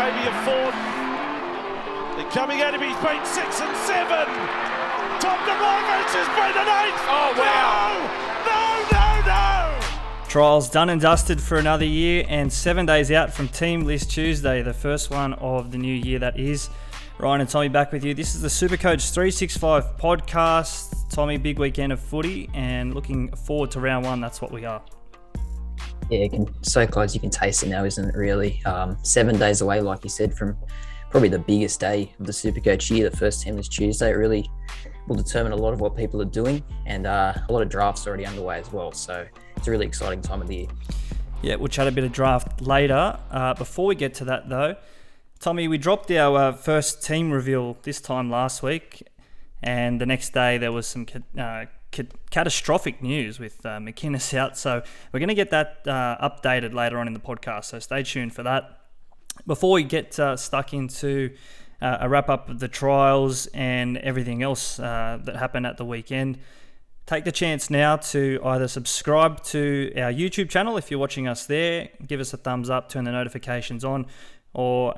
maybe a fourth. They're coming at him, he's been 6 and 7. TOPTIPPERS has been an 8. Oh, wow. No. Trials done and dusted for another year, and 7 days out from Team List Tuesday, the first one of the new year that is. Ryan and Tommy back with you. This is the SuperCoach365 podcast. Tommy, big weekend of footy and looking forward to round one. That's what we are. Yeah, so close you can taste it now, isn't it, really? 7 days away, like you said, from probably the biggest day of the SuperCoach year, the first Team List Tuesday. It really will determine a lot of what people are doing, and a lot of drafts already underway as well. So it's a really exciting time of the year. Yeah, we'll chat a bit of draft later. Before we get to that, though, Tommy, we dropped our first team reveal this time last week, and the next day there was some catastrophic news with McInnes out. So we're going to get that updated later on in the podcast, so stay tuned for that. Before we get stuck into a wrap-up of the trials and everything else that happened at the weekend, take the chance now to either subscribe to our YouTube channel if you're watching us there, give us a thumbs up, turn the notifications on, or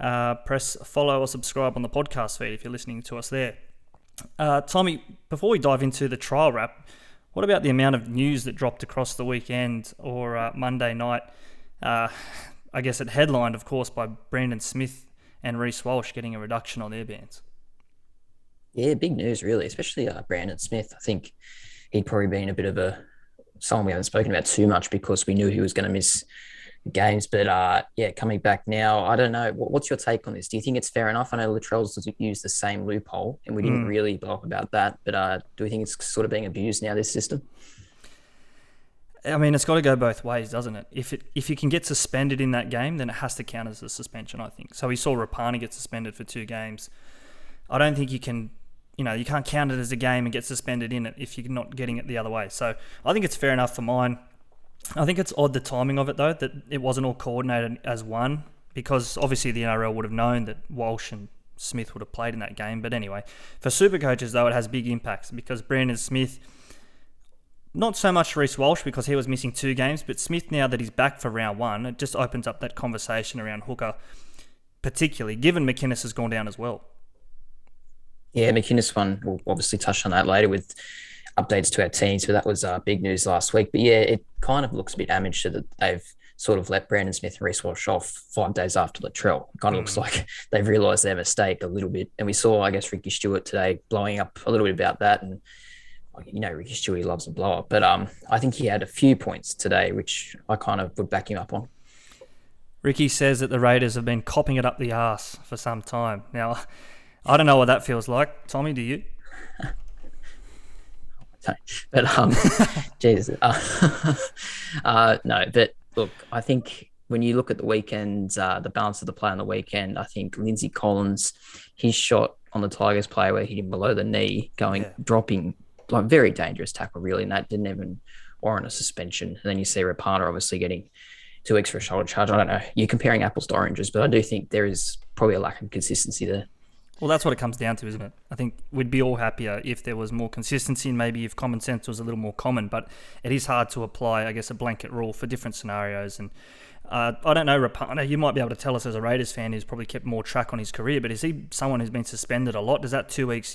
press follow or subscribe on the podcast feed if you're listening to us there. Tommy, before we dive into the trial wrap, what about the amount of news that dropped across the weekend or Monday night? I guess it headlined, of course, by Brandon Smith and Reece Walsh getting a reduction on their bans. Yeah, big news, really, especially Brandon Smith. I think he'd probably been a bit of someone we haven't spoken about too much because we knew he was going to miss games. But coming back now, I don't know. What's your take on this? Do you think it's fair enough? I know NRLTrials does use the same loophole, and we didn't really blow up about that. But do we think it's sort of being abused now, this system? I mean, it's got to go both ways, doesn't it? If you can get suspended in that game, then it has to count as a suspension, I think. So we saw Rapana get suspended for 2 games. I don't think you can, you can't count it as a game and get suspended in it if you're not getting it the other way. So I think it's fair enough for mine. I think it's odd the timing of it, though, that it wasn't all coordinated as one, because obviously the NRL would have known that Walsh and Smith would have played in that game. But anyway, for Supercoaches, though, it has big impacts because Brandon Smith, not so much Reece Walsh because he was missing 2 games, but Smith, now that he's back for round one, it just opens up that conversation around hooker, particularly given McInnes has gone down as well. Yeah, McInnes one, we'll obviously touch on that later with updates to our teams, but that was big news last week. But yeah, it kind of looks a bit amateur that they've sort of let Brandon Smith and Reece Walsh off 5 days after Latrell. It kind of looks like they've realised their mistake a little bit. And we saw, I guess, Ricky Stewart today blowing up a little bit about that. And Ricky Stewart loves a blow up. But I think he had a few points today, which I kind of would back him up on. Ricky says that the Raiders have been copping it up the arse for some time. Now, I don't know what that feels like. Tommy, do you? But Jesus, no. But look, I think when you look at the weekend, the balance of the play on the weekend, I think Lindsay Collins, his shot on the Tigers player where he hit him below the knee, dropping, like very dangerous tackle really, and that didn't even warrant a suspension. And then you see Rapana obviously getting 2 weeks for a shoulder charge. I don't know. You're comparing apples to oranges, but I do think there is probably a lack of consistency there. Well, that's what it comes down to, isn't it? I think we'd be all happier if there was more consistency and maybe if common sense was a little more common, but it is hard to apply, I guess, a blanket rule for different scenarios. And I don't know, Rapana, you might be able to tell us as a Raiders fan who's probably kept more track on his career, but is he someone who's been suspended a lot? Does that 2 weeks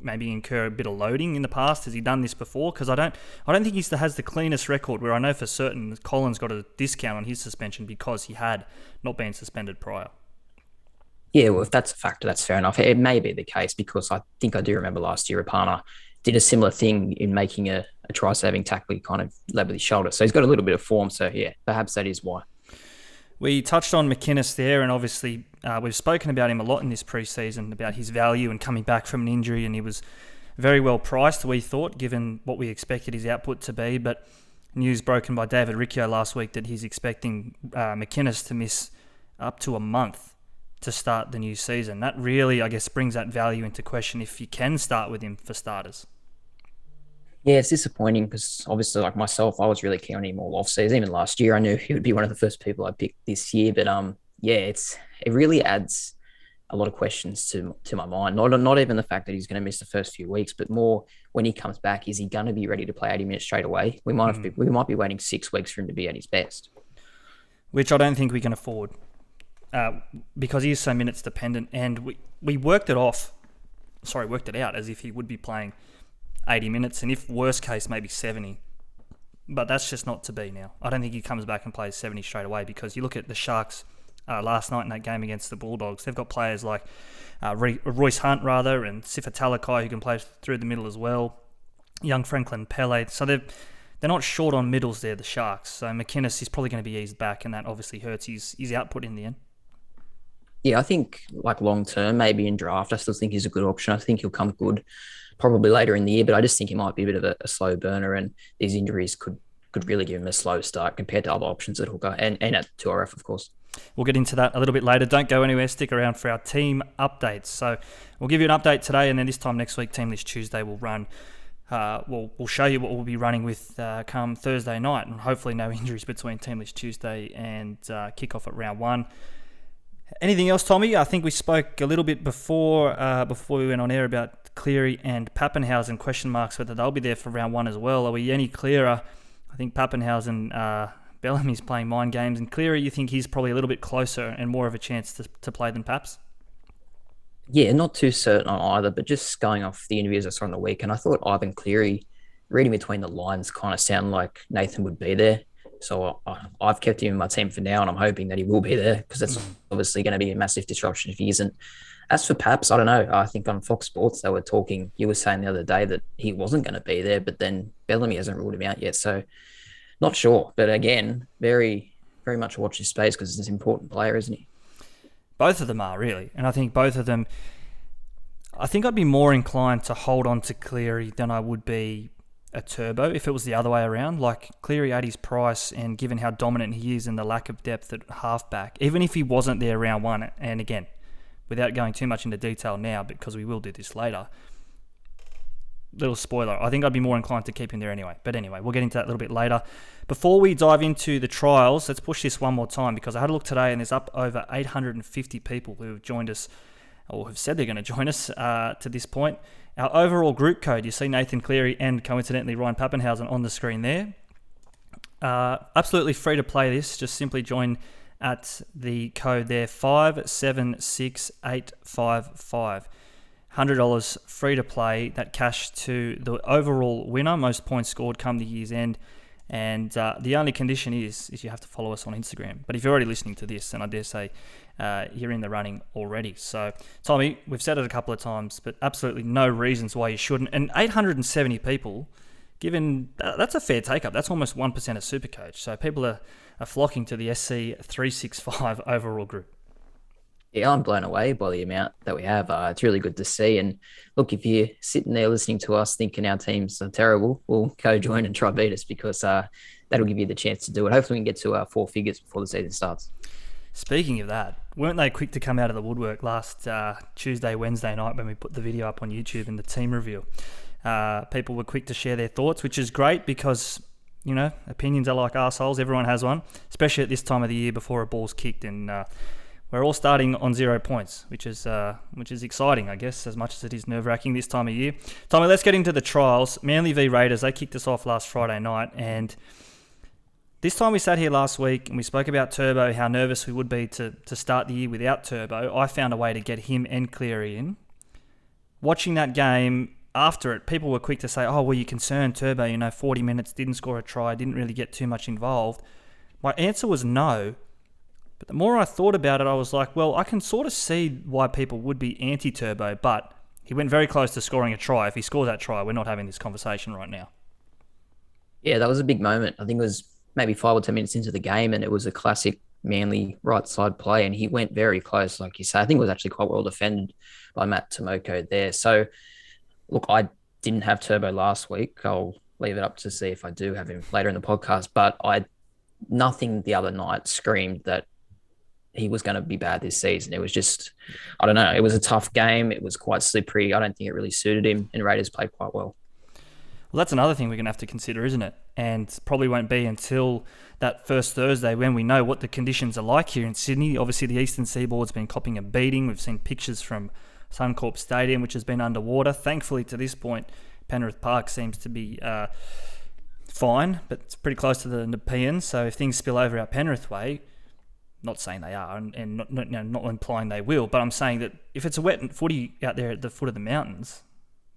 maybe incur a bit of loading in the past? Has he done this before? Because I don't think he has the cleanest record, where I know for certain that Collins got a discount on his suspension because he had not been suspended prior. Yeah, well, if that's a factor, that's fair enough. It may be the case because I think I do remember last year Rapana did a similar thing in making a try-saving tackle. He kind of led with his shoulder. So he's got a little bit of form. So, yeah, perhaps that is why. We touched on McInnes there, and obviously we've spoken about him a lot in this preseason, about his value and coming back from an injury, and he was very well priced, we thought, given what we expected his output to be. But news broken by David Riccio last week that he's expecting McInnes to miss up to a month to start the new season. That really, I guess, brings that value into question if you can start with him for starters. Yeah, it's disappointing because obviously, like myself, I was really keen on him all off-season. Even last year, I knew he would be one of the first people I picked this year. But it really adds a lot of questions to my mind. Not even the fact that he's going to miss the first few weeks, but more when he comes back, is he going to be ready to play 80 minutes straight away? We might be waiting 6 weeks for him to be at his best, which I don't think we can afford. because he is so minutes dependent, and we worked it out as if he would be playing 80 minutes, and if worst case, maybe 70. But that's just not to be now. I don't think he comes back and plays 70 straight away, because you look at the Sharks last night in that game against the Bulldogs, they've got players like Royce Hunt, and Sifa Talakai, who can play through the middle as well, young Franklin Pele. So they're not short on middles there, the Sharks. So McInnes is probably going to be eased back, and that obviously hurts his output in the end. Yeah, I think like long term, maybe in draft, I still think he's a good option. I think he'll come good probably later in the year, but I just think he might be a bit of a slow burner, and these injuries could really give him a slow start compared to other options at hooker and at 2RF, of course. We'll get into that a little bit later. Don't go anywhere. Stick around for our team updates. So we'll give you an update today, and then this time next week, Team List Tuesday, we'll run. We'll show you what we'll be running with come Thursday night, and hopefully no injuries between Team List Tuesday and kickoff at round 1. Anything else, Tommy? I think we spoke a little bit before we went on air about Cleary and Pappenhausen, question marks whether they'll be there for round 1 as well. Are we any clearer? I think Pappenhausen, Bellamy's playing mind games, and Cleary, you think he's probably a little bit closer and more of a chance to play than Paps? Yeah, not too certain on either, but just going off the interviews I saw on the weekend, I thought Ivan Cleary, reading between the lines, kind of sounded like Nathan would be there. So I've kept him in my team for now, and I'm hoping that he will be there, because that's obviously going to be a massive disruption if he isn't. As for Paps, I don't know. I think on Fox Sports they were talking. You were saying the other day that he wasn't going to be there, but then Bellamy hasn't ruled him out yet. So not sure. But again, very, very much watch his space, because he's an important player, isn't he? Both of them are, really. And I think both of them, I think I'd be more inclined to hold on to Cleary than I would be a Turbo if it was the other way around. Like Cleary at his price, and given how dominant he is and the lack of depth at halfback, even if he wasn't there round 1, and again, without going too much into detail now, because we will do this later, little spoiler, I think I'd be more inclined to keep him there anyway. But anyway, we'll get into that a little bit later. Before we dive into the trials, let's push this one more time, because I had a look today and there's up over 850 people who have joined us, or have said they're going to join us to this point. Our overall group code, you see Nathan Cleary and coincidentally Ryan Pappenhausen on the screen there. Absolutely free to play this. Just simply join at the code there, 576855. $100 free to play. That cash to the overall winner, most points scored come the year's end. And the only condition is you have to follow us on Instagram. But if you're already listening to this, then I dare say you're in the running already. So, Tommy, we've said it a couple of times, but absolutely no reasons why you shouldn't. And 870 people, given that's a fair take-up. That's almost 1% of SuperCoach. So people are flocking to the SC365 overall group. Yeah, I'm blown away by the amount that we have. It's really good to see. And look, if you're sitting there listening to us thinking our teams are terrible, we'll join and try beat us, because that'll give you the chance to do it. Hopefully we can get to 4 figures before the season starts. Speaking of that, weren't they quick to come out of the woodwork last Tuesday, Wednesday night when we put the video up on YouTube in the team review? People were quick to share their thoughts, which is great, because, you know, opinions are like arseholes. Everyone has one, especially at this time of the year before a ball's kicked, and we're all starting on 0 points, which is exciting, I guess, as much as it is nerve-wracking this time of year. Tommy, let's get into the trials. Manly v Raiders, they kicked us off last Friday night, and this time we sat here last week and we spoke about Turbo, how nervous we would be to start the year without Turbo. I found a way to get him and Cleary in. Watching that game, after it, people were quick to say, oh, were you concerned, Turbo, 40 minutes, didn't score a try, didn't really get too much involved. My answer was no. But the more I thought about it, I was like, well, I can sort of see why people would be anti-Turbo, but he went very close to scoring a try. If he scores that try, we're not having this conversation right now. Yeah, that was a big moment. I think it was maybe 5 or 10 minutes into the game, and it was a classic Manly right side play, and he went very close, like you say. I think it was actually quite well defended by Matt Tomoko there. So, look, I didn't have Turbo last week. I'll leave it up to see if I do have him later in the podcast, but nothing the other night screamed that he was going to be bad this season. It was just, I don't know, it was a tough game. It was quite slippery. I don't think it really suited him, and Raiders played quite well. Well, that's another thing we're going to have to consider, isn't it? And probably won't be until that first Thursday when we know what the conditions are like here in Sydney. Obviously, the Eastern Seaboard's been copping a beating. We've seen pictures from Suncorp Stadium, which has been underwater. Thankfully, to this point, Penrith Park seems to be fine, but it's pretty close to the Nepean. So if things spill over our Penrith way, Not saying they are, and not implying they will, but I'm saying that if it's a wet footy out there at the foot of the mountains,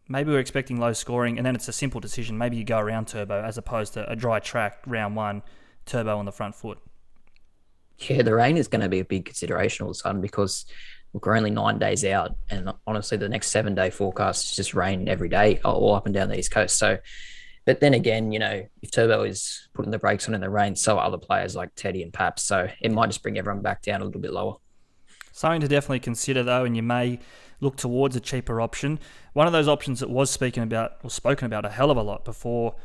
maybe we're expecting low scoring, and then it's a simple decision. Maybe you go around turbo as opposed to a dry track, round one, turbo on the front foot. Yeah, the rain is going to be a big consideration all of a sudden because look, we're only 9 days out, and honestly, the next 7-day forecast is just rain every day, all up and down the East Coast. So, but then again, if Turbo is putting the brakes on in the rain, so are other players like Teddy and Paps. So it might just bring everyone back down a little bit lower. Something to definitely consider though, and you may look towards a cheaper option. One of those options that was spoken about a hell of a lot before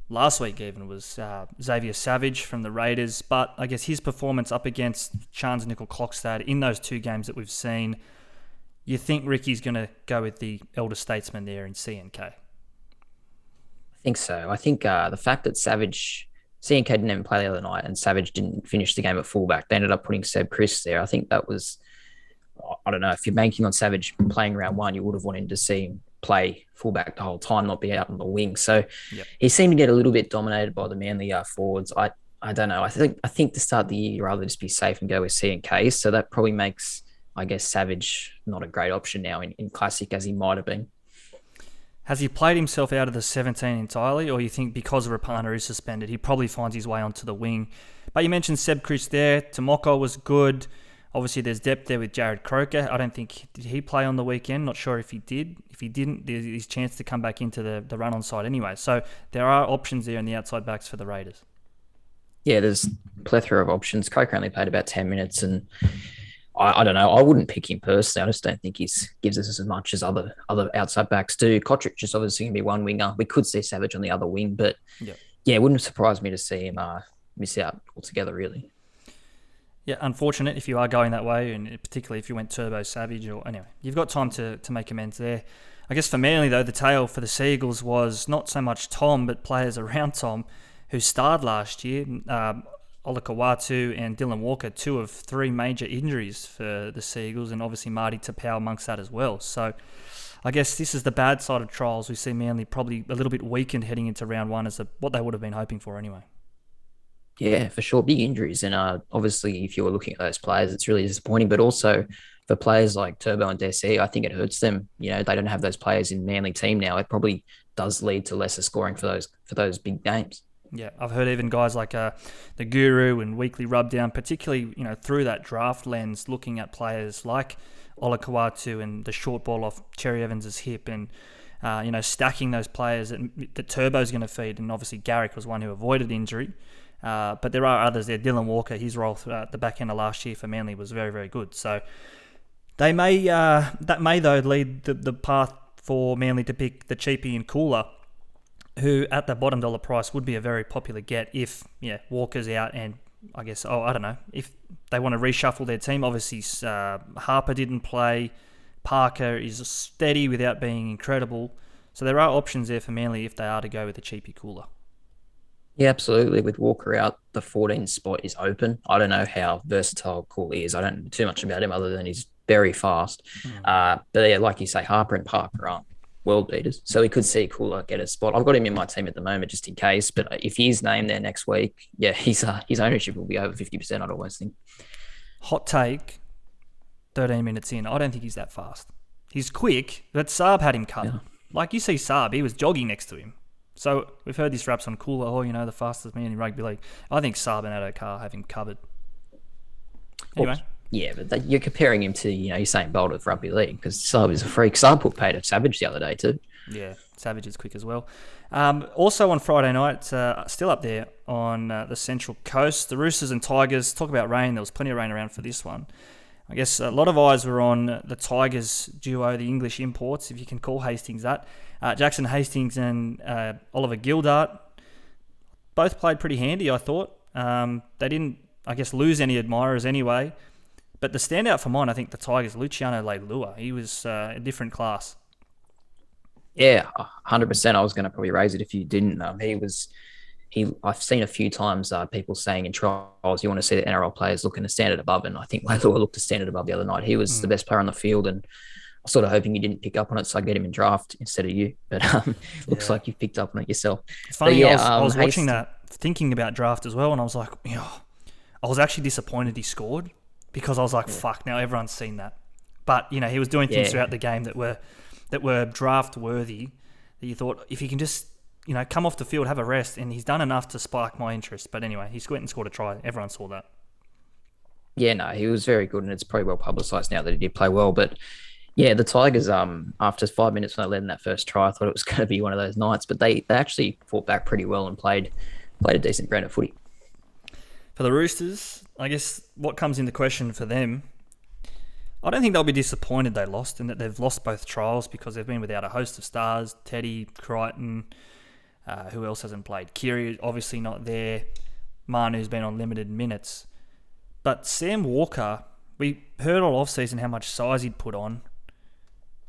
last week even was Xavier Savage from the Raiders, but I guess his performance up against Chance Nickel-Klokstad in those 2 games that we've seen, you think Ricky's going to go with the elder statesman there in CNK? I think so. I think the fact that CNK didn't even play the other night and Savage didn't finish the game at fullback, they ended up putting Seb Chris there. I think that was, I don't know, if you're banking on Savage playing round one, you would have wanted to see him play fullback the whole time, not be out on the wing. So He seemed to get a little bit dominated by the Manly forwards. I don't know. I think to start the year, you'd rather just be safe and go with CNK. So that probably makes, I guess, Savage not a great option now in Classic as he might have been. Has he played himself out of the 17 entirely, or you think because Rapana is suspended, he probably finds his way onto the wing? But you mentioned Seb Chris there. Tomoko was good. Obviously, there's depth there with Jared Croker. I don't think, did he play on the weekend? Not sure if he did. If he didn't, there's his chance to come back into the run-on side anyway. So there are options there in the outside backs for the Raiders. Yeah, there's a plethora of options. Croker only played about 10 minutes, and I don't know. I wouldn't pick him personally. I just don't think he gives us as much as other outside backs do. Kotrick is obviously going to be one winger. We could see Savage on the other wing, but it wouldn't surprise me to see him miss out altogether, really. Yeah, unfortunate if you are going that way, and particularly if you went Turbo Savage. Or anyway, you've got time to make amends there. I guess for Manly, though, the tale for the Seagulls was not so much Tom, but players around Tom who starred last year. Olakawatu and Dylan Walker, 2 of 3 major injuries for the Seagulls, and obviously Marty Tapau amongst that as well. So I guess this is the bad side of trials. We see Manly probably a little bit weakened heading into round one as what they would have been hoping for anyway. Yeah, for sure. Big injuries. And obviously, if you're looking at those players, it's really disappointing. But also for players like Turbo and Desi, I think it hurts them. They don't have those players in Manly team now. It probably does lead to lesser scoring for those big names. Yeah, I've heard even guys like the Guru and Weekly Rubdown, particularly through that draft lens, looking at players like Olakawatu and the short ball off Cherry Evans' hip, and stacking those players that Turbo's going to feed. And obviously Garrick was one who avoided injury. But there are others there. Dylan Walker, his role throughout the back end of last year for Manly was very, very good. So they may though lead the path for Manly to pick the cheapie and Cooler, who at the bottom dollar price would be a very popular get if Walker's out, and I guess I don't know if they want to reshuffle their team. Obviously Harper didn't play. Parker is steady without being incredible. So there are options there for Manly if they are to go with the cheapie Cooler. Yeah, absolutely. With Walker out, the 14 spot is open. I don't know how versatile Cooley is. I don't know too much about him other than he's very fast. But yeah, like you say, Harper and Parker aren't world beaters. So we could see Cooler get a spot. I've got him in my team at the moment just in case. But if he's named there next week, his ownership will be over 50%, I'd always think. Hot take, 13 minutes in. I don't think he's that fast. He's quick, but Saab had him covered. Yeah. Like you see Saab, he was jogging next to him. So we've heard these raps on Cooler, the fastest man in rugby league. I think Saab and Adokar have him covered. Anyway. Yeah, but you're comparing him to, Usain Bolt of rugby league because Saab is a freak. Saab put paid a Savage the other day too. Yeah, Savage is quick as well. Also on Friday night, still up there on the Central Coast, the Roosters and Tigers. Talk about rain. There was plenty of rain around for this one. I guess a lot of eyes were on the Tigers duo, the English imports, if you can call Hastings that. Jackson Hastings and Oliver Gildart both played pretty handy, I thought. They didn't, lose any admirers anyway. But the standout for mine, I think the Tigers, Luciano Leilua. He was a different class. Yeah, 100%. I was going to probably raise it if you didn't. I've seen a few times people saying in trials, you want to see the NRL players looking a standard above, and I think Leilua looked a standard above the other night. He was the best player on the field, and I was sort of hoping you didn't pick up on it, so I get him in draft instead of you. But looks like you've picked up on it yourself. It's funny, I was watching that, thinking about draft as well, and I was like, I I was actually disappointed he scored because I was like, fuck, now everyone's seen that. But, you know, he was doing things throughout the game that were draft worthy, that you thought if he can just, you know, come off the field, have a rest, and he's done enough to spark my interest. But anyway, he went and scored a try. Everyone saw that. Yeah, no, he was very good, and it's probably well publicised now that he did play well. But yeah, the Tigers, after 5 minutes when they led in that first try, I thought it was going to be one of those nights, but they actually fought back pretty well and played a decent brand of footy. For the Roosters, I guess what comes into question for them, I don't think they'll be disappointed they lost and that they've lost both trials because they've been without a host of stars. Teddy, Crichton, who else hasn't played? Kiri, obviously not there. Manu's been on limited minutes. But Sam Walker, we heard all off-season how much size he'd put on.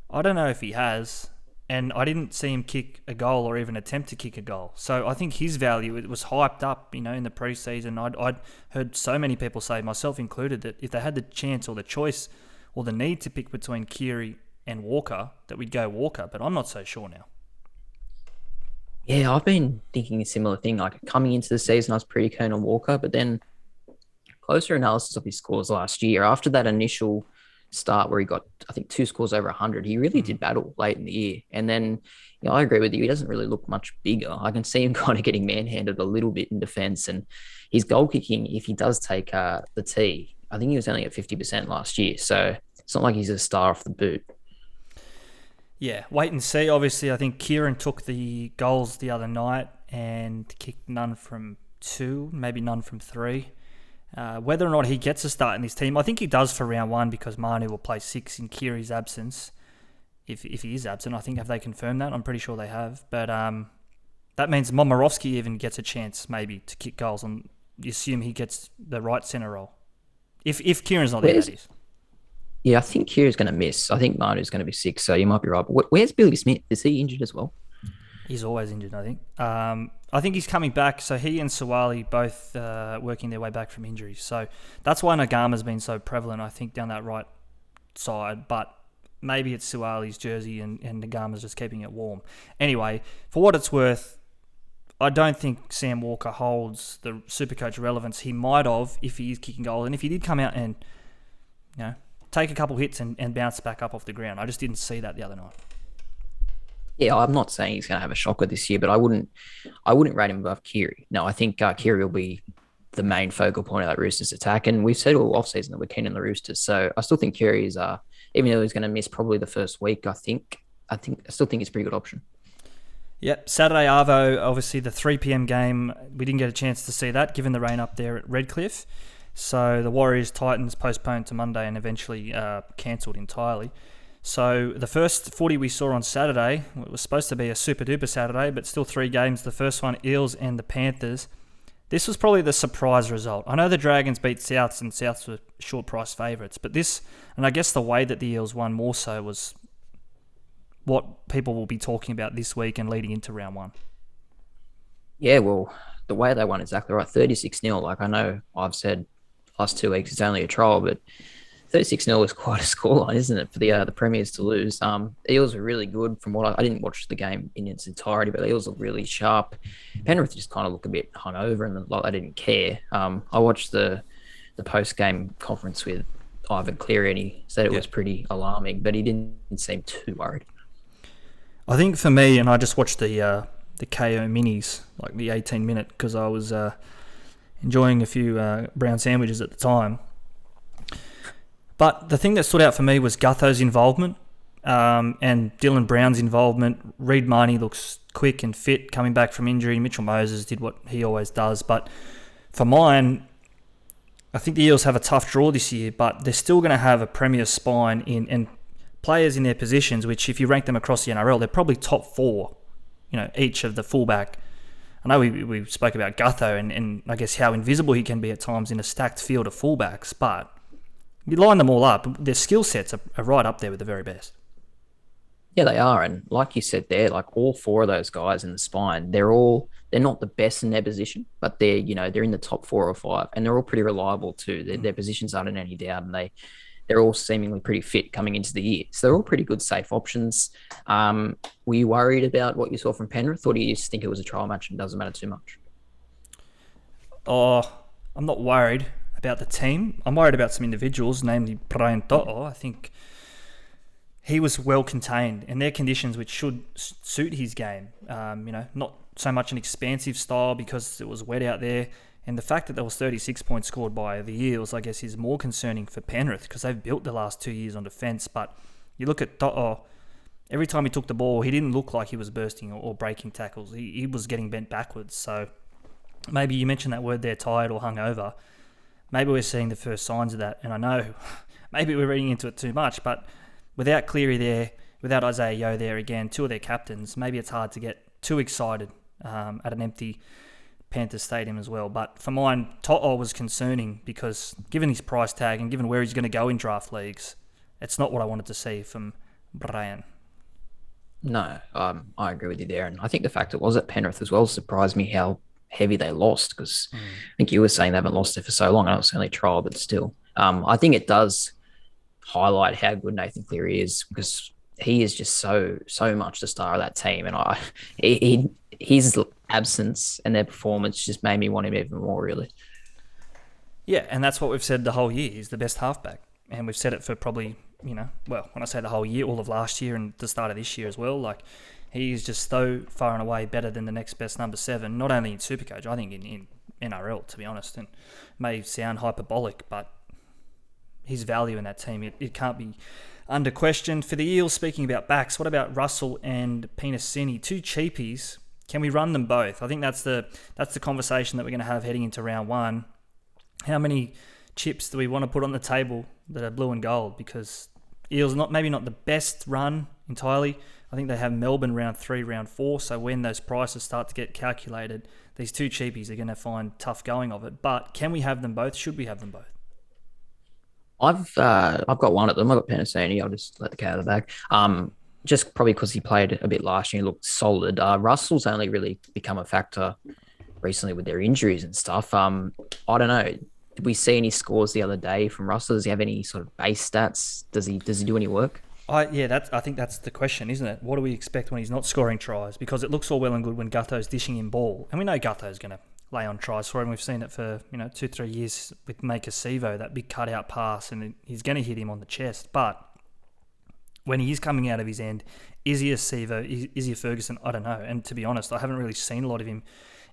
I don't know if he has, and I didn't see him kick a goal or even attempt to kick a goal. So I think his value, it was hyped up, you know, in the preseason. I'd heard so many people say, myself included, that if they had the chance or the choice or the need to pick between Kiri and Walker, that we'd go Walker, but I'm not so sure now. Yeah, I've been thinking a similar thing. Like coming into the season, I was pretty keen on Walker, but then closer analysis of his scores last year, after that initial start where he got, I think, 2 scores over 100, he really did battle late in the year. And then, you know, I agree with you, he doesn't really look much bigger. I can see him kind of getting manhandled a little bit in defence, and his goal kicking, if he does take the tee, I think he was only at 50% last year. So it's not like he's a star off the boot. Yeah, wait and see. Obviously, I think Kieran took the goals the other night and kicked none from 2, maybe none from 3. Whether or not he gets a start in this team, I think he does for round 1 because Manu will play 6 in Kiri's absence. If he is absent, I think, have they confirmed that? I'm pretty sure they have. But that means Momirovski even gets a chance maybe to kick goals, and you assume he gets the right centre role. If Kieran's not there, that is. Yeah, I think Kira's going to miss. I think Manu's going to be 6, so you might be right. But where's Billy Smith? Is he injured as well? He's always injured, I think. I think he's coming back. So he and Suwali both working their way back from injuries. So that's why Nagama's been so prevalent, I think, down that right side. But maybe it's Suwali's jersey and Nagama's just keeping it warm. Anyway, for what it's worth, I don't think Sam Walker holds the SuperCoach relevance he might have if he is kicking goals. And if he did come out and, you know, take a couple hits and bounce back up off the ground. I just didn't see that the other night. Yeah, I'm not saying he's going to have a shocker this year, but I wouldn't rate him above Kiri. No, I think Kiri will be the main focal point of that Roosters attack. And we've said all off-season that we're keen on the Roosters. So I still think Kiri is, even though he's going to miss probably the first week, I still think it's a pretty good option. Yep, Saturday Arvo, obviously the 3 p.m. game. We didn't get a chance to see that given the rain up there at Redcliffe. So the Warriors-Titans postponed to Monday and eventually cancelled entirely. So the first footy we saw on Saturday, it was supposed to be a super-duper Saturday, but still 3 games. The first one, Eels and the Panthers. This was probably the surprise result. I know the Dragons beat Souths and Souths were short price favourites, but this, and I guess the way that the Eels won more so, was what people will be talking about this week and leading into round 1. Yeah, well, the way they won, exactly right. 36-0. Like, I know I've said last 2 weeks it's only a trial, but 36-0 is quite a scoreline, isn't it, for the Premiers to lose? Eels are really good. From what I didn't watch the game in its entirety, but the Eels look really sharp. Penrith just kind of look a bit hungover and like they didn't care. I watched the post-game conference with Ivan Cleary, and he said it was pretty alarming, but he didn't seem too worried. I think for me, and I just watched the KO minis, like the 18-minute, because I was enjoying a few brown sandwiches at the time. But the thing that stood out for me was Gutho's involvement and Dylan Brown's involvement. Reid Marnie looks quick and fit coming back from injury. Mitchell Moses did what he always does. But for mine, I think the Eels have a tough draw this year, but they're still going to have a premier spine and players in their positions, which if you rank them across the NRL, they're probably top 4, each of the fullback. I know we spoke about Gutho and I guess how invisible he can be at times in a stacked field of fullbacks, but you line them all up, their skill sets are right up there with the very best. Yeah, they are. And like you said there, like all 4 of those guys in the spine, they're not the best in their position, but they're in the top 4 or 5, and they're all pretty reliable too. Their positions aren't in any doubt, and they're all seemingly pretty fit coming into the year. So they're all pretty good, safe options. Were you worried about what you saw from Penrith, or do you just think it was a trial match and doesn't matter too much? Oh, I'm not worried. about the team. I'm worried about some individuals, namely Brian To'o. I think he was well contained in their conditions, which should suit his game. Not so much an expansive style because it was wet out there. And the fact that there was 36 points scored by the Eels, I guess, is more concerning for Penrith because they've built the last 2 years on defence. But you look at To'o, every time he took the ball, he didn't look like he was bursting or breaking tackles. He was getting bent backwards. So maybe you mentioned that word there, tired or hungover. Maybe we're seeing the first signs of that. And I know maybe we're reading into it too much, but without Cleary there, without Isaiah Yeo there again, two of their captains, maybe it's hard to get too excited at an empty Panthers Stadium as well. But for mine, To'o was concerning because given his price tag and given where he's going to go in draft leagues, it's not what I wanted to see from Brian. No, I agree with you there. And I think the fact it was at Penrith as well surprised me how heavy they lost because I think you were saying they haven't lost it for so long. I know it's only trial, but still. I think it does highlight how good Nathan Cleary is because he is just so much the star of that team. And his absence and their performance just made me want him even more, really. Yeah, and that's what we've said the whole year. He's the best halfback. And we've said it for probably, when I say the whole year, all of last year and the start of this year as well, like he is just so far and away better than the next best number 7, not only in SuperCoach, I think in NRL, to be honest. And it may sound hyperbolic, but his value in that team, it can't be under question. For the Eels, speaking about backs, what about Russell and Pinasini? Two cheapies. Can we run them both? I think that's the conversation that we're going to have heading into round 1. How many chips do we want to put on the table that are blue and gold? Because Eels maybe not the best run entirely. I think they have Melbourne round 3, round 4. So when those prices start to get calculated, these two cheapies are going to find tough going of it. But can we have them both? Should we have them both? I've got one of them. I've got Penasini. I'll just let the cat out of the bag. Just probably because he played a bit last year and looked solid. Russell's only really become a factor recently with their injuries and stuff. I don't know. Did we see any scores the other day from Russell? Does he have any sort of base stats? Does he do any work? I think that's the question, isn't it? What do we expect when he's not scoring tries? Because it looks all well and good when Gutho's dishing in ball. And we know Gutho's going to lay on tries for him. We've seen it for 2-3 years with Maker Sivo, that big cutout pass, and he's going to hit him on the chest. But when he is coming out of his end, is he a Sivo? Is he a Ferguson? I don't know. And to be honest, I haven't really seen a lot of him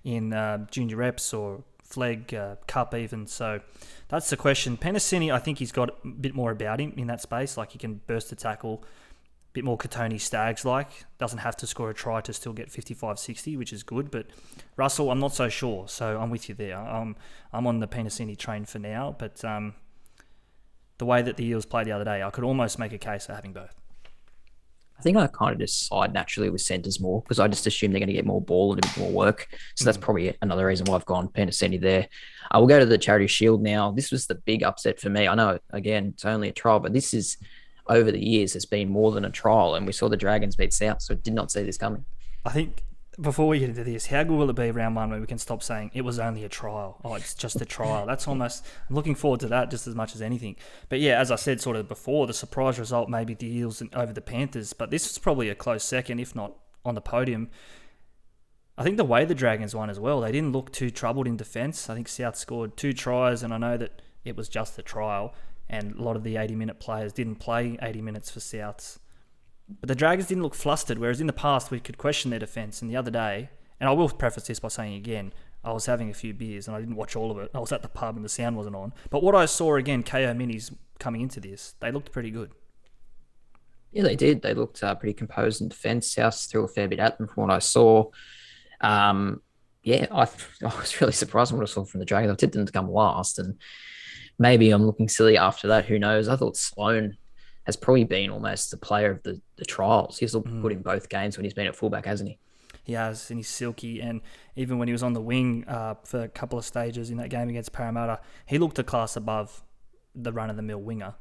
in junior reps or Flegg Cup even. So that's the question. Penasini, I think he's got a bit more about him in that space. Like he can burst a tackle, a bit more Katoni Staggs-like. Doesn't have to score a try to still get 55-60, which is good. But Russell, I'm not so sure. So I'm with you there. I'm on the Penasini train for now. But the way that the Eels played the other day, I could almost make a case for having both. I think I kind of just side naturally with centres more because I just assume they're going to get more ball and a bit more work. So that's probably another reason why I've gone Penasini there. We'll go to the Charity Shield now. This was the big upset for me. I know, again, it's only a trial, but this is over the years has been more than a trial, and we saw the Dragons beat South, so did not see this coming. I think before we get into this, how good will it be round 1 where we can stop saying it was only a trial? Oh, it's just a trial. That's almost, I'm looking forward to that just as much as anything. But yeah, as I said sort of before, the surprise result may be the Eels over the Panthers, but this was probably a close second, if not on the podium. I think the way the Dragons won as well, they didn't look too troubled in defence. I think South scored 2 tries, and I know that it was just a trial, and a lot of the 80-minute players didn't play 80 minutes for Souths. But the Dragons didn't look flustered, whereas in the past we could question their defence. And the other day, and I will preface this by saying again, I was having a few beers and I didn't watch all of it. I was at the pub and the sound wasn't on. But what I saw again, KO Minis coming into this, they looked pretty good. Yeah, they did. They looked pretty composed in defence. South threw a fair bit at them from what I saw. I was really surprised with what I saw from the Dragons. I tipped them to come last, and maybe I'm looking silly after that. Who knows? I thought Sloan has probably been almost the player of the trials. He's looked good in both games when he's been at fullback, hasn't he? He has, and he's silky. And even when he was on the wing for a couple of stages in that game against Parramatta, he looked a class above the run-of-the-mill winger.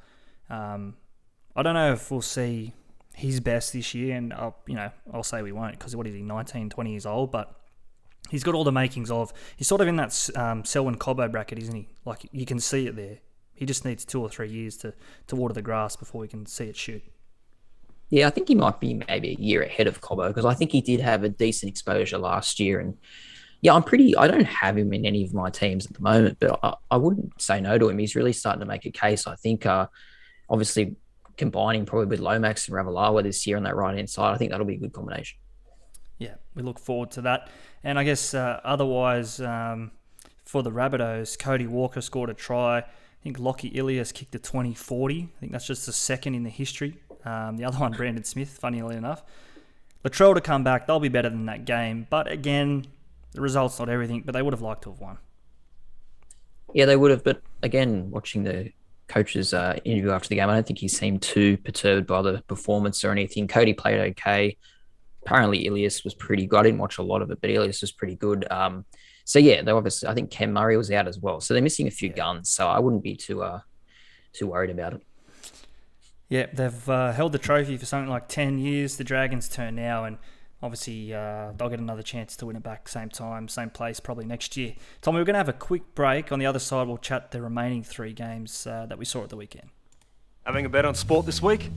I don't know if we'll see his best this year, and I'll say we won't because what is he, 19, 20 years old? But he's got all the makings of. He's sort of in that Selwyn Cobbo bracket, isn't he? Like you can see it there. He just needs 2 or 3 years to water the grass before we can see it shoot. Yeah, I think he might be maybe a year ahead of Cobbo because I think he did have a decent exposure last year, and Yeah, I don't have him in any of my teams at the moment, but I wouldn't say no to him. He's really starting to make a case. I think, obviously, combining probably with Lomax and Ravalawa this year on that right hand side, I think that'll be a good combination. Yeah, we look forward to that. And I guess otherwise, for the Rabbitohs, Cody Walker scored a try. I think Lockie Ilias kicked a 20-40. I think that's just the second in the history. The other one, Brandon Smith, funnily enough. Latrell to come back, they'll be better than that game. But again, the result's not everything, but they would have liked to have won. Yeah, they would have. But again, watching the coach's interview after the game, I don't think he seemed too perturbed by the performance or anything. Cody played okay. Apparently, Ilias was pretty good. I didn't watch a lot of it, but Ilias was pretty good. So yeah, they obviously. I think Ken Murray was out as well, so they're missing a few guns. So I wouldn't be too worried about it. Yeah, they've held the trophy for something like 10 years. The Dragons' turn now, and obviously they'll get another chance to win it back same time, same place, probably next year. Tommy, we're going to have a quick break. On the other side, we'll chat the remaining 3 games that we saw at the weekend. Having a bet on sport this week?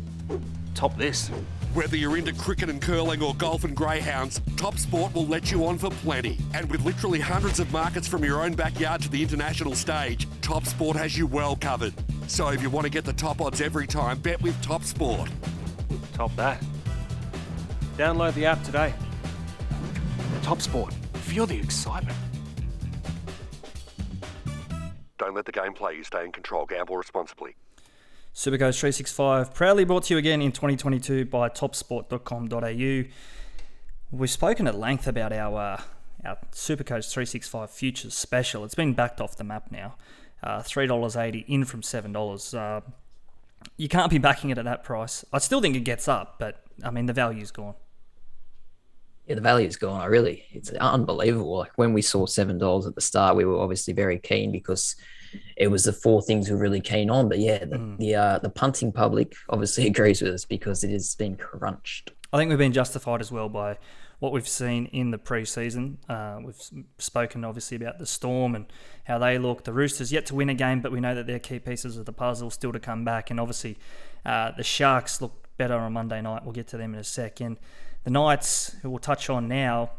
Top this. Whether you're into cricket and curling or golf and greyhounds, Top Sport will let you on for plenty. And with literally hundreds of markets from your own backyard to the international stage, Top Sport has you well covered. So if you want to get the top odds every time, bet with Top Sport. Top that. Download the app today. Top Sport. Feel the excitement. Don't let the game play you. Stay in control. Gamble responsibly. SuperCoach365 proudly brought to you again in 2022 by topsport.com.au. We've spoken at length about our SuperCoach365 Futures Special. It's been backed off the map now. $3.80 in from $7. You can't be backing it at that price. I still think it gets up, but I mean, the value's gone. Yeah, the value's gone. It's unbelievable. Like when we saw $7 at the start, we were obviously very keen because it was the 4 things we were really keen on. But yeah, the punting public obviously agrees with us because it has been crunched. I think we've been justified as well by what we've seen in the pre-season. We've spoken obviously about the Storm and how they look. The Roosters yet to win a game, but we know that they're key pieces of the puzzle still to come back. And obviously the Sharks look better on Monday night. We'll get to them in a second. The Knights, who we'll touch on now,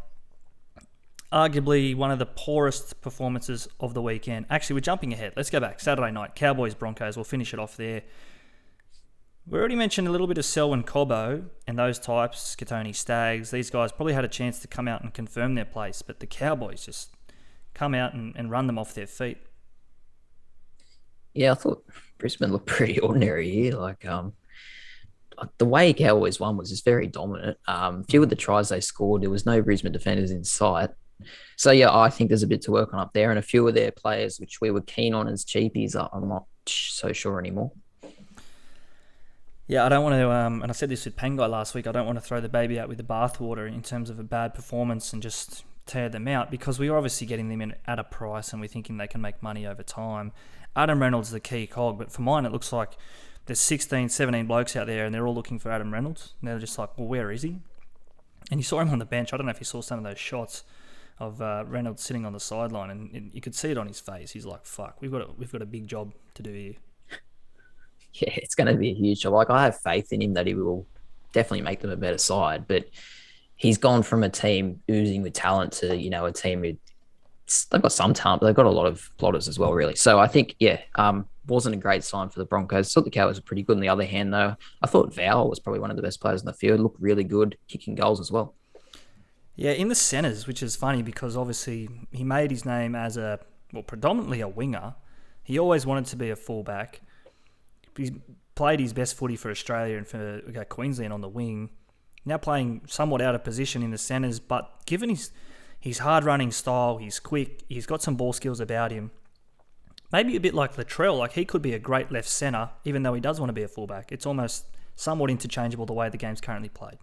arguably one of the poorest performances of the weekend. Actually, we're jumping ahead. Let's go back. Saturday night, Cowboys-Broncos. We'll finish it off there. We already mentioned a little bit of Selwyn Cobbo and those types, Skatoni Staggs. These guys probably had a chance to come out and confirm their place, but the Cowboys just come out and run them off their feet. Yeah, I thought Brisbane looked pretty ordinary here. The way Cowboys won was just very dominant. A few of the tries they scored, there was no Brisbane defenders in sight. So, yeah, I think there's a bit to work on up there. And a few of their players, which we were keen on as cheapies, I'm not so sure anymore. Yeah, I don't want to, and I said this with Pangai last week, I don't want to throw the baby out with the bathwater in terms of a bad performance and just tear them out because we're obviously getting them in at a price and we're thinking they can make money over time. Adam Reynolds is the key cog, but for mine it looks like there's 16, 17 blokes out there and they're all looking for Adam Reynolds. And they're just like, well, where is he? And you saw him on the bench. I don't know if you saw some of those shots of Reynolds sitting on the sideline and you could see it on his face. He's like, fuck, we've got a big job to do here. Yeah, it's going to be a huge job. I have faith in him that he will definitely make them a better side, but he's gone from a team oozing with talent to, a team they've got some talent, but they've got a lot of plotters as well, really. So I think, wasn't a great sign for the Broncos. I thought the Cowboys were pretty good. On the other hand, though, I thought Val was probably one of the best players in the field. Looked really good, kicking goals as well. Yeah, in the centres, which is funny because obviously he made his name as predominantly a winger. He always wanted to be a fullback. He's played his best footy for Australia and for Queensland on the wing. Now playing somewhat out of position in the centres, but given his hard-running style, he's quick, he's got some ball skills about him. Maybe a bit like Latrell, like he could be a great left centre, even though he does want to be a fullback. It's almost somewhat interchangeable the way the game's currently played.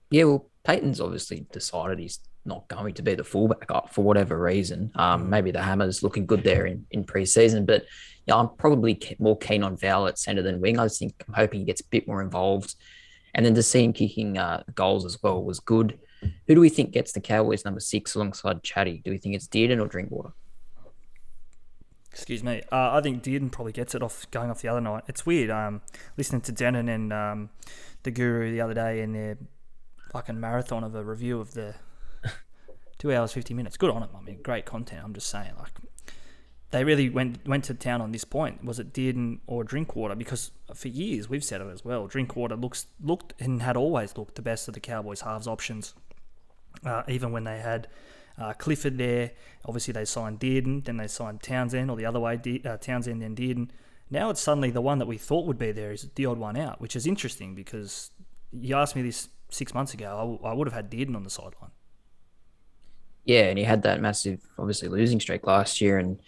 Yeah, well, Payton's obviously decided he's not going to be the fullback for whatever reason. Maybe the Hammer's looking good there in pre-season, but I'm probably more keen on Val at centre than wing. I'm hoping he gets a bit more involved. And then to see him kicking goals as well was good. Who do we think gets the Cowboys number 6 alongside Chatty? Do we think it's Dearden or Drinkwater? Excuse me. I think Dearden probably gets it going off the other night. It's weird listening to Denon and the Guru the other day in their fucking marathon of a review of the 2 hours, 50 minutes. Good on him. I mean, great content. I'm just saying, like, they really went to town on this point. Was it Dearden or Drinkwater? Because for years, we've said it as well, Drinkwater looked and had always looked the best of the Cowboys' halves options. Even when they had Clifford there, obviously they signed Dearden, then they signed Townsend, or the other way, Townsend then Dearden. Now it's suddenly the one that we thought would be there is the odd one out, which is interesting because you asked me this 6 months ago, I would have had Dearden on the sideline. Yeah, and he had that massive, obviously, losing streak last year, and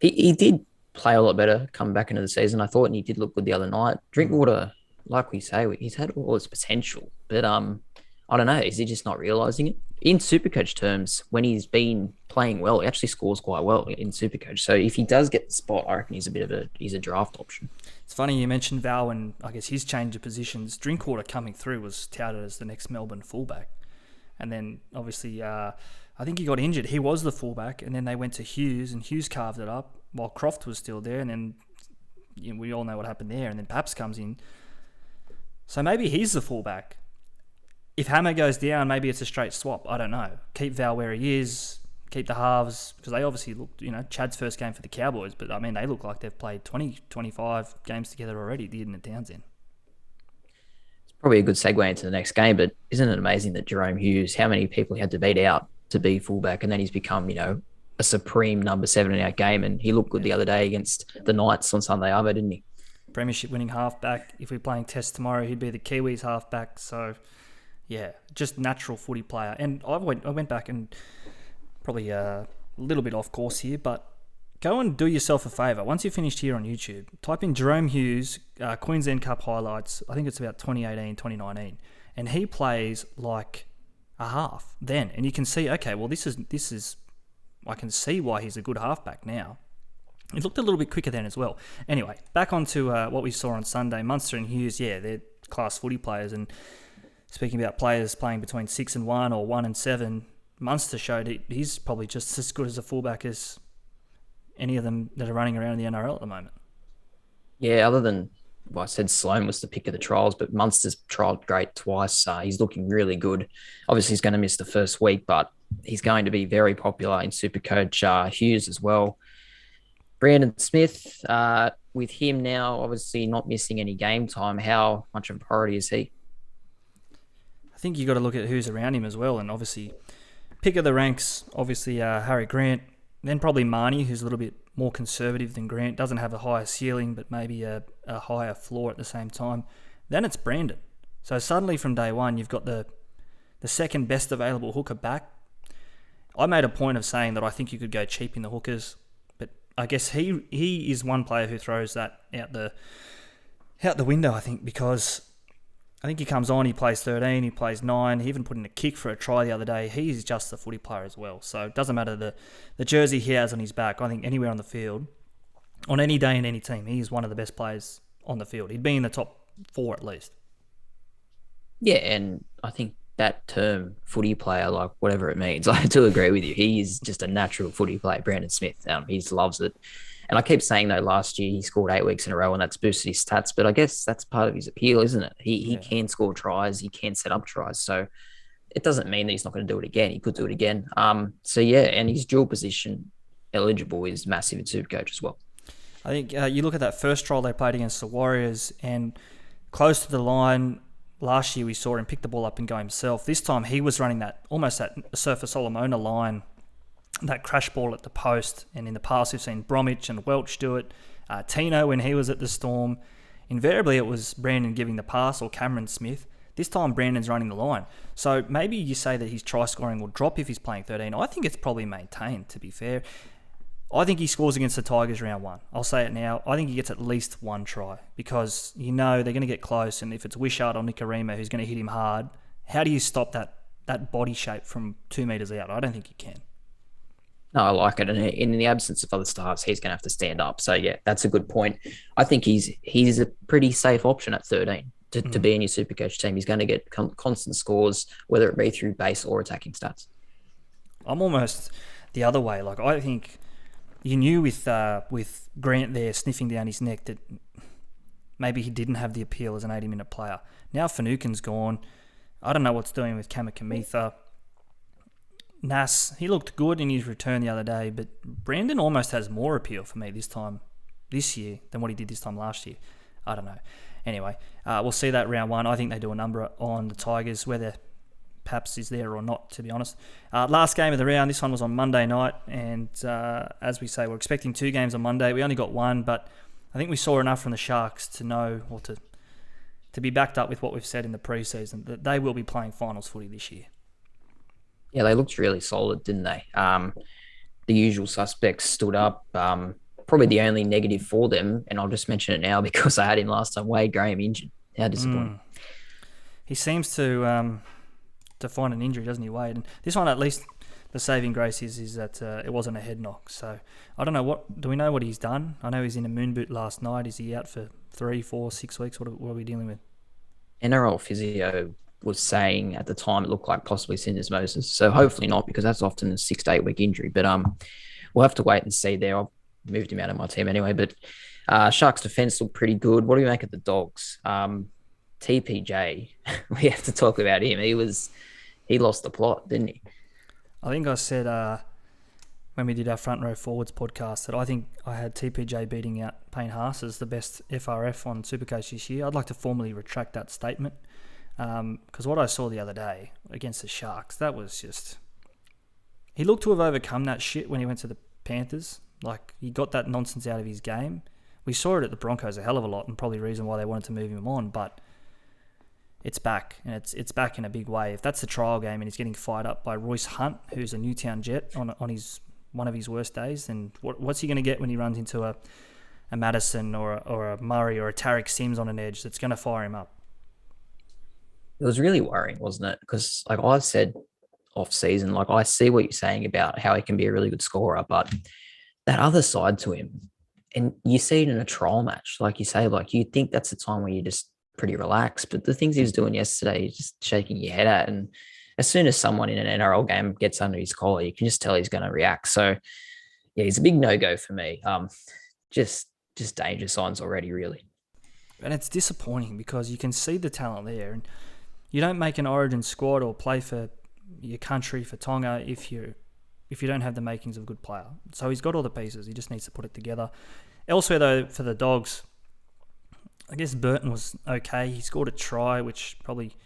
he did play a lot better coming back into the season, I thought, and he did look good the other night. Drinkwater, like we say, he's had all his potential, but I don't know, is he just not realising it? In SuperCoach terms, when he's been playing well, he actually scores quite well in SuperCoach. So if he does get the spot, I reckon he's a draft option. It's funny you mentioned Val and I guess his change of positions. Drinkwater coming through was touted as the next Melbourne fullback. And then obviously I think he got injured. He was the fullback, and then they went to Hughes, and Hughes carved it up while Croft was still there, and then we all know what happened there, and then Paps comes in. So maybe he's the fullback. If Hammer goes down, maybe it's a straight swap. I don't know. Keep Val where he is, keep the halves, because they obviously looked, Chad's first game for the Cowboys, but I mean, they look like they've played 20, 25 games together already, Dearden and Townsend. Probably a good segue into the next game, but isn't it amazing that Jerome Hughes, how many people he had to beat out to be fullback, and then he's become, a supreme number 7 in our game, and he looked good the other day against the Knights on Sunday Arvo, didn't he? Premiership winning halfback. If we're playing Test tomorrow, he'd be the Kiwis halfback. So, yeah, just natural footy player. And I went back and probably a little bit off course here, but go and do yourself a favour. Once you've finished here on YouTube, type in Jerome Hughes, Queensland Cup highlights. I think it's about 2018, 2019. And he plays like a half then. And you can see, okay, well, this is I can see why he's a good halfback now. It looked a little bit quicker then as well. Anyway, back onto what we saw on Sunday. Munster and Hughes, yeah, they're class footy players. And speaking about players playing between 6 and 1 or 1 and 7, Munster showed he's probably just as good as a fullback as any of them that are running around in the NRL at the moment. Yeah, other than, I said Sloan was the pick of the trials, but Munster's trialled great twice. He's looking really good. Obviously, he's going to miss the first week, but he's going to be very popular in SuperCoach. Hughes as well. Brandon Smith, with him now obviously not missing any game time, how much of a priority is he? I think you got to look at who's around him as well, and obviously pick of the ranks, obviously Harry Grant, then probably Marnie, who's a little bit more conservative than Grant, doesn't have a higher ceiling, but maybe a higher floor at the same time. Then it's Brandon. So suddenly from day one, you've got the second best available hooker back. I made a point of saying that I think you could go cheap in the hookers, but I guess he is one player who throws that out the window, I think, because I think he comes on, he plays 13, he plays 9, he even put in a kick for a try the other day. He's just a footy player as well. So it doesn't matter the jersey he has on his back. I think anywhere on the field, on any day in any team, he's one of the best players on the field. He'd be in the top 4 at least. Yeah, and I think that term, footy player, like whatever it means, I do agree with you. He is just a natural footy player, Brandon Smith. He just loves it. And I keep saying, though, last year he scored 8 weeks in a row and that's boosted his stats. But I guess that's part of his appeal, isn't it? He can score tries. He can set up tries. So it doesn't mean that he's not going to do it again. He could do it again. So, yeah, and his dual position eligible is massive in SuperCoach as well. I think you look at that first trial they played against the Warriors and close to the line. Last year we saw him pick the ball up and go himself. This time he was running almost that Surfer Solomona line, that crash ball at the post. And in the past we've seen Bromwich and Welch do it. Tino, when he was at the Storm, invariably it was Brandon giving the pass or Cameron Smith. This time Brandon's running the line. So maybe you say that his try scoring will drop if he's playing 13. I think it's probably maintained, to be fair. I think he scores against the Tigers round 1. I'll say it now. I think he gets at least 1 try because they're going to get close, and if it's Wishart or Nicarima who's going to hit him hard, how do you stop that body shape from 2 metres out? I don't think you can. No, I like it. And in the absence of other stars, he's going to have to stand up. So, yeah, that's a good point. I think he's a pretty safe option at 13 to be in your SuperCoach team. He's going to get constant scores, whether it be through base or attacking stats. I'm almost the other way. Like, I think you knew with Grant there sniffing down his neck that maybe he didn't have the appeal as an 80-minute player. Now Finucane's gone. I don't know what's doing with Kamikamitha. Nas, he looked good in his return the other day, but Brandon almost has more appeal for me this year, than what he did this time last year. I don't know. Anyway, we'll see that round one. I think they do a number on the Tigers, whether Paps is there or not, to be honest. Last game of the round, this one was on Monday night, and as we say, we're expecting 2 games on Monday. We only got 1, but I think we saw enough from the Sharks to know, or to be backed up with what we've said in the preseason, that they will be playing finals footy this year. Yeah, they looked really solid, didn't they? The usual suspects stood up. Probably the only negative for them, and I'll just mention it now because I had him last time, Wade Graham injured. How disappointing. He seems to find an injury, doesn't he, Wade? And this one, at least, the saving grace is that it wasn't a head knock. So I don't know, do we know what he's done? I know he's in a moon boot last night. Is he out for 3, 4, 6 weeks? What are we dealing with? NRL physio was saying at the time it looked like possibly syndesmosis. So hopefully not, because that's often a 6 to 8 week injury. But we'll have to wait and see there. I've moved him out of my team anyway. But Sharks defense looked pretty good. What do we make of the Dogs? TPJ, we have to talk about him. He lost the plot, didn't he? I think I said when we did our Front Row Forwards podcast that I think I had TPJ beating out Payne Haas as the best FRF on SuperCoach this year. I'd like to formally retract that statement because what I saw the other day against the Sharks, that was just... He looked to have overcome that shit when he went to the Panthers. Like, he got that nonsense out of his game. We saw it at the Broncos a hell of a lot, and probably the reason why they wanted to move him on, but it's back, and it's back in a big way. If that's the trial game and he's getting fired up by Royce Hunt, who's a Newtown Jet on his one of his worst days, then what's he going to get when he runs into a Madison or a Murray or a Tarek Sims on an edge that's going to fire him up? It was really worrying, wasn't it? Because like I said off season, like I see what you're saying about how he can be a really good scorer, but that other side to him, and you see it in a trial match, like you say, like you think that's the time where you're just pretty relaxed, but the things he was doing yesterday, you're just shaking your head at. And as soon as someone in an NRL game gets under his collar, you can just tell he's going to react. So yeah, he's a big no-go for me. Just danger signs already, really. And it's disappointing because you can see the talent there, and you don't make an Origin squad or play for your country, for Tonga, if you don't have the makings of a good player. So he's got all the pieces. He just needs to put it together. Elsewhere, though, for the Dogs, I guess Burton was okay. He scored a try, which probably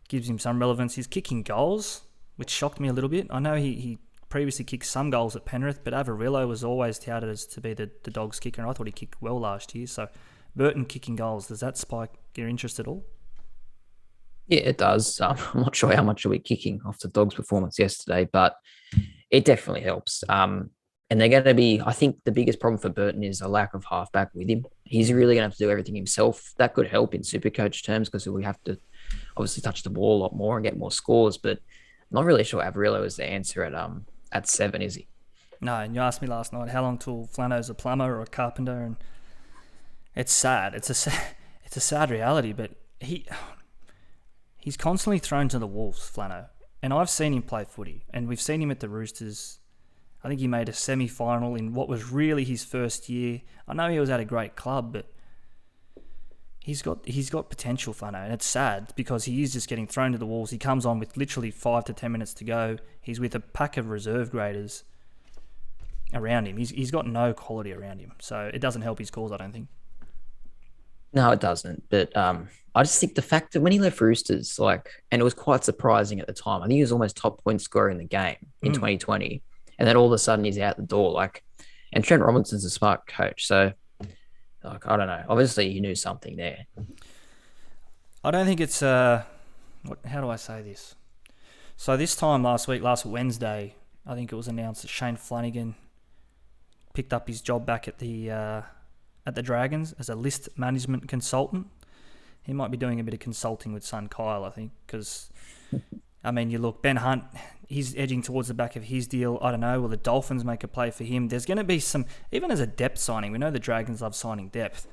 gives him some relevance. He's kicking goals, which shocked me a little bit. I know he previously kicked some goals at Penrith, but Averillo was always touted as to be the Dogs kicker, and I thought he kicked well last year. So Burton kicking goals, does that spike your interest at all? Yeah, it does. I'm not sure how much are we kicking off the Dogs' performance yesterday, but it definitely helps. And they're going to be, I think the biggest problem for Burton is a lack of halfback with him. He's really going to have to do everything himself. That could help in SuperCoach terms because we have to obviously touch the ball a lot more and get more scores, but I'm not really sure Averillo is the answer at 7, is he? No, and you asked me last night, how long till Flano's a plumber or a carpenter, and it's sad. It's a sad reality, but he's constantly thrown to the wolves, Flano. And I've seen him play footy, and we've seen him at the Roosters. I think he made a semi-final in what was really his first year. I know he was at a great club, but he's got potential, Flano, and it's sad because he is just getting thrown to the wolves. He comes on with literally 5 to 10 minutes to go. He's with a pack of reserve graders around him. He's got no quality around him, so it doesn't help his cause, I don't think. No, it doesn't. But I just think the fact that when he left Roosters, and it was quite surprising at the time. I think he was almost top point scorer in the game in 2020. And then all of a sudden he's out the door. And Trent Robinson's a smart coach. So, I don't know. Obviously he knew something there. I don't think it's, how do I say this? So this time last Wednesday, I think it was announced that Shane Flanagan picked up his job back at the Dragons as a list management consultant. He might be doing a bit of consulting with son Kyle, I think, because, you look, Ben Hunt, he's edging towards the back of his deal. I don't know, will the Dolphins make a play for him? There's going to be some, even as a depth signing, we know the Dragons love signing depth.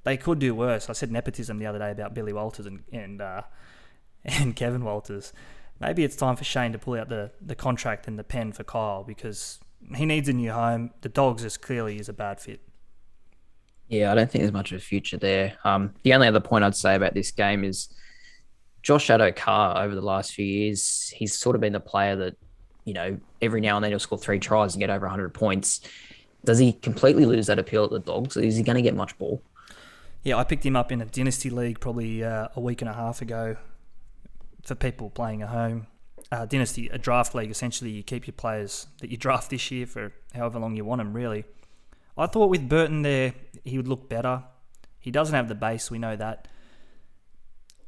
They could do worse. I said nepotism the other day about Billy Walters and Kevin Walters. Maybe it's time for Shane to pull out the contract and the pen for Kyle because he needs a new home. The Dogs is a bad fit. Yeah, I don't think there's much of a future there. The only other point I'd say about this game is Josh Addo-Carr over the last few years, he's sort of been the player that every now and then he'll score 3 tries and get over 100 points. Does he completely lose that appeal at the Dogs? Is he going to get much ball? Yeah, I picked him up in a dynasty league probably a week and a half ago for people playing at home. Dynasty, a draft league, essentially you keep your players that you draft this year for however long you want them, really. I thought with Burton there, he would look better. He doesn't have the base, we know that.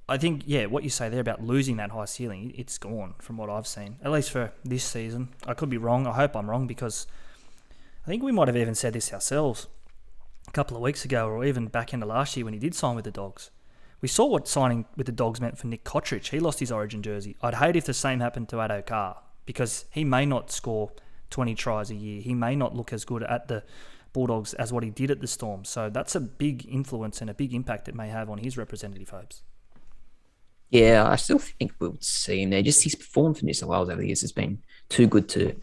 I think, what you say there about losing that high ceiling, it's gone from what I've seen, at least for this season. I could be wrong. I hope I'm wrong, because I think we might have even said this ourselves a couple of weeks ago, or even back into last year when he did sign with the Dogs. We saw what signing with the Dogs meant for Nick Cottridge. He lost his Origin jersey. I'd hate if the same happened to Addo Carr, because he may not score 20 tries a year. He may not look as good at the Bulldogs as what he did at the Storm. So that's a big influence and a big impact it may have on his representative hopes. Yeah, I still think we'll see him there. Just his performance for New South Wales over the years has been too good to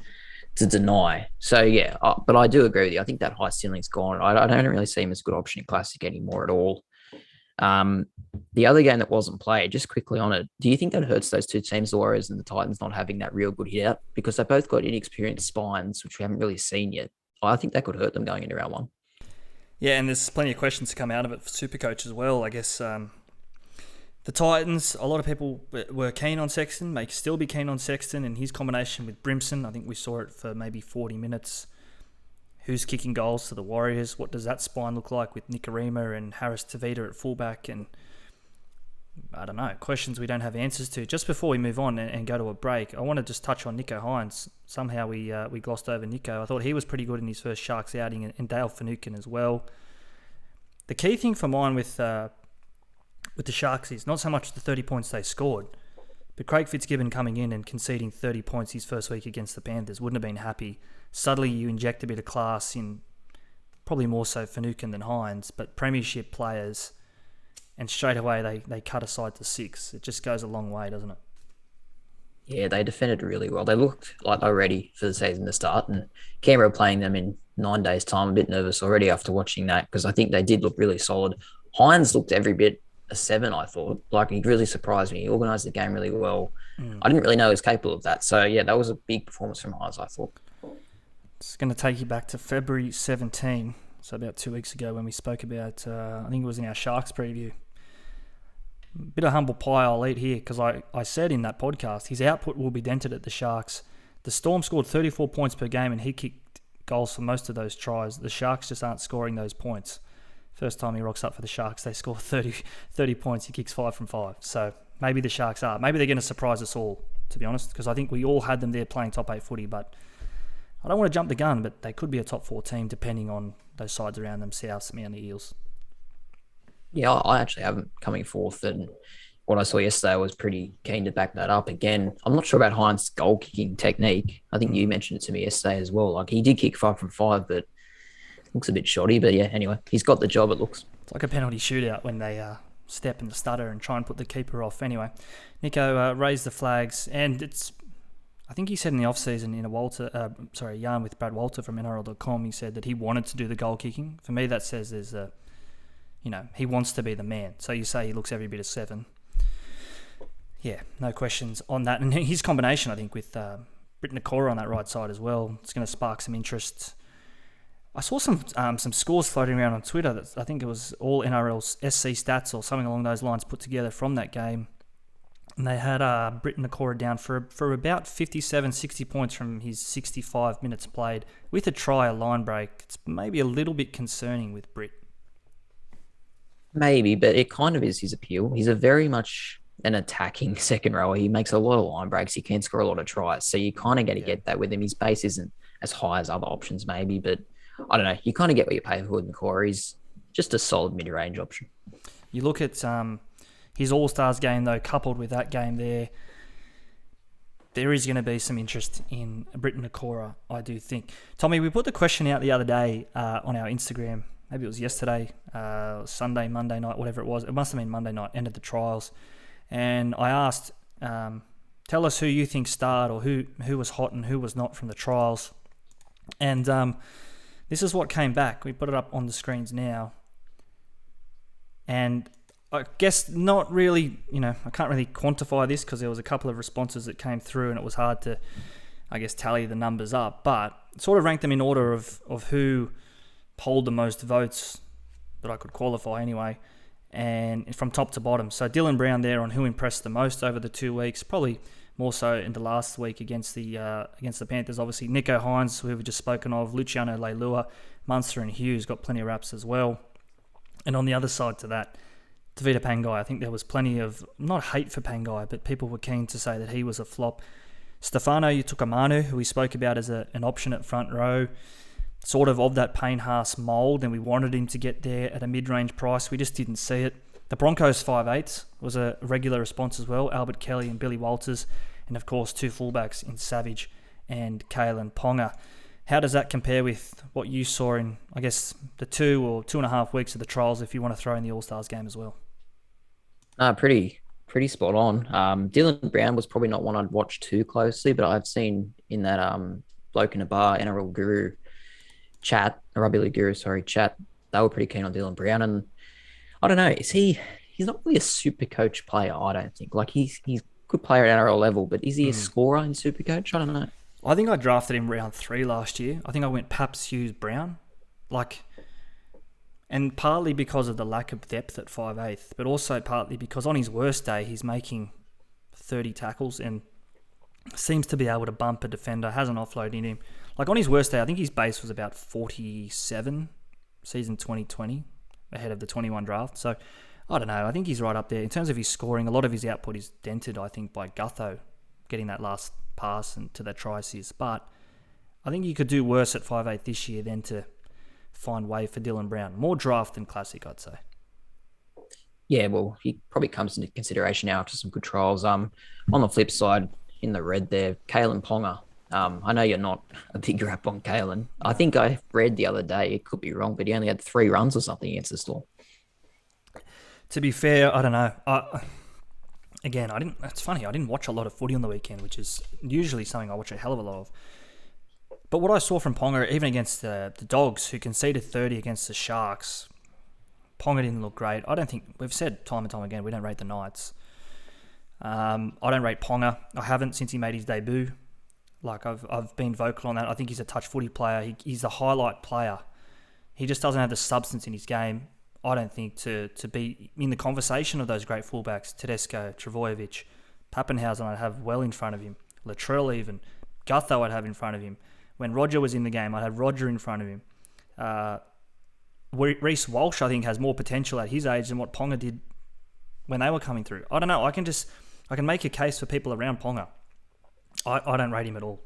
deny. So, but I do agree with you. I think that high ceiling's gone. I don't really see him as a good option in Classic anymore at all. The other game that wasn't played, just quickly on it, do you think that hurts those two teams, the Warriors and the Titans, not having that real good hit out? Because they both got inexperienced spines, which we haven't really seen yet. I think that could hurt them going into round 1. Yeah, and there's plenty of questions to come out of it for SuperCoach as well. I guess the Titans, a lot of people were keen on Sexton, may still be keen on Sexton, and his combination with Brimson, I think we saw it for maybe 40 minutes. Who's kicking goals to the Warriors? What does that spine look like with Nikorima and Harris Tavita at fullback? And I don't know, questions we don't have answers to. Just before we move on and go to a break, I want to just touch on Nicho Hines. Somehow we glossed over Nicho. I thought he was pretty good in his first Sharks outing, and Dale Finucane as well. The key thing for mine with the Sharks is not so much the 30 points they scored, but Craig Fitzgibbon coming in and conceding 30 points his first week against the Panthers wouldn't have been happy. Suddenly you inject a bit of class in, probably more so Finucane than Hines, but premiership players, and straight away they cut aside to 6. It just goes a long way, doesn't it? Yeah, they defended really well. They looked like they were ready for the season to start, and Canberra playing them in 9 days' time. I'm a bit nervous already after watching that, because I think they did look really solid. Hines looked every bit a 7, I thought. Like, he really surprised me. He organised the game really well. I didn't really know he was capable of that. So, that was a big performance from Hines, I thought. It's going to take you back to February 17, so about 2 weeks ago when we spoke about, I think it was in our Sharks preview. Bit of humble pie I'll eat here, because I said in that podcast, his output will be dented at the Sharks. The Storm scored 34 points per game and he kicked goals for most of those tries. The Sharks just aren't scoring those points. First time he rocks up for the Sharks, they score 30 points, he kicks 5 from 5. So maybe the Sharks are. Maybe they're going to surprise us all, to be honest, because I think we all had them there playing top 8 footy, but I don't want to jump the gun, but they could be a top 4 team depending on those sides around them, Souths and the Eels. Yeah, I actually have them coming fourth, and what I saw yesterday, I was pretty keen to back that up again. I'm not sure about Hines' goal-kicking technique. I think you mentioned it to me yesterday as well. Like, he did kick 5 from 5, but looks a bit shoddy. But anyway, he's got the job, it looks. It's like a penalty shootout when they step and stutter and try and put the keeper off. Anyway, Nicho raised the flags, and I think he said in the off-season in a yarn with Brad Walter from NRL.com, he said that he wanted to do the goal kicking. For me, that says there's he wants to be the man. So you say he looks every bit of 7. Yeah, no questions on that. And his combination, I think, with Britt Nakora on that right side as well, it's going to spark some interest. I saw some scores floating around on Twitter that I think it was all NRL SC stats or something along those lines put together from that game. And they had Britt Nakora down for about 57, 60 points from his 65 minutes played with a try, a line break. It's maybe a little bit concerning with Britt. Maybe, but it kind of is his appeal. He's a very much an attacking second rower. He makes a lot of line breaks. He can score a lot of tries. So you kind of got to get that with him. His base isn't as high as other options maybe, but I don't know. You kind of get what you pay for with Nakora. He's just a solid mid-range option. You look at his All-Stars game, though, coupled with that game there is going to be some interest in Britt Nakora, I do think. Tommy, we put the question out the other day on our Instagram. Maybe it was yesterday, Sunday, Monday night, whatever it was. It must have been Monday night, end of the trials. And I asked, tell us who you think starred or who was hot and who was not from the trials. And this is what came back. We put it up on the screens now. And I guess not really, I can't really quantify this because there was a couple of responses that came through and it was hard to tally the numbers up, but sort of ranked them in order of who polled the most votes that I could qualify anyway, and from top to bottom. So Dylan Brown there on who impressed the most over the 2 weeks, probably more so in the last week against the Panthers. Obviously, Nico Hines, who we've just spoken of, Luciano Leilua, Munster and Hughes got plenty of raps as well. And on the other side to that, Tavita Pangai. I think there was plenty of, not hate for Pangai, but people were keen to say that he was a flop. Stefano Utukamanu, who we spoke about as an option at front row, sort of that Payne Haas mould, and we wanted him to get there at a mid-range price. We just didn't see it. The Broncos 5'8" was a regular response as well. Albert Kelly and Billy Walters, and of course 2 fullbacks in Savage and Kalen Ponga. How does that compare with what you saw in, I guess, the 2 or 2.5 weeks of the trials, if you want to throw in the All-Stars game as well? Pretty spot on. Dylan Brown was probably not one I'd watch too closely, but I've seen in that Bloke in a Bar NRL Guru chat, Rugby League Guru, chat, they were pretty keen on Dylan Brown. And I don't know, he's not really a super coach player, I don't think. Like, he's a good player at NRL level, but is he a scorer in Supercoach? I don't know. I think I drafted him round 3 last year. I think I went Paps, Hughes, Brown. And partly because of the lack of depth at 5'8", but also partly because on his worst day, he's making 30 tackles and seems to be able to bump a defender, has an offload in him. Like, on his worst day, I think his base was about 47 season 2020 ahead of the 21 draft. So, I don't know. I think he's right up there. In terms of his scoring, a lot of his output is dented, I think, by Gutho getting that last pass and to that try assist. But I think you could do worse at 5'8" this year than to find way for Dylan Brown. More draft than classic, I'd say. Yeah, well, he probably comes into consideration now after some good trials. On the flip side, in the red there, Kalen Ponga. I know you're not a big rap on Kalen. I think I read the other day, it could be wrong, but he only had 3 runs or something against the Storm. To be fair, I don't know. It's funny, I didn't watch a lot of footy on the weekend, which is usually something I watch a hell of a lot of. But what I saw from Ponga, even against the Dogs, who conceded 30 against the Sharks, Ponga didn't look great. I don't think, we've said time and time again, we don't rate the Knights. I don't rate Ponga. I haven't since he made his debut. Like, I've been vocal on that. I think he's a touch footy player. He's the highlight player. He just doesn't have the substance in his game, I don't think, to be in the conversation of those great fullbacks. Tedesco, Travojevic, Pappenhausen I'd have well in front of him. Latrell even. Gutho I'd have in front of him. When Roger was in the game, I'd have Roger in front of him. Reece Walsh, I think, has more potential at his age than what Ponga did when they were coming through. I don't know. I can make a case for people around Ponga. I don't rate him at all.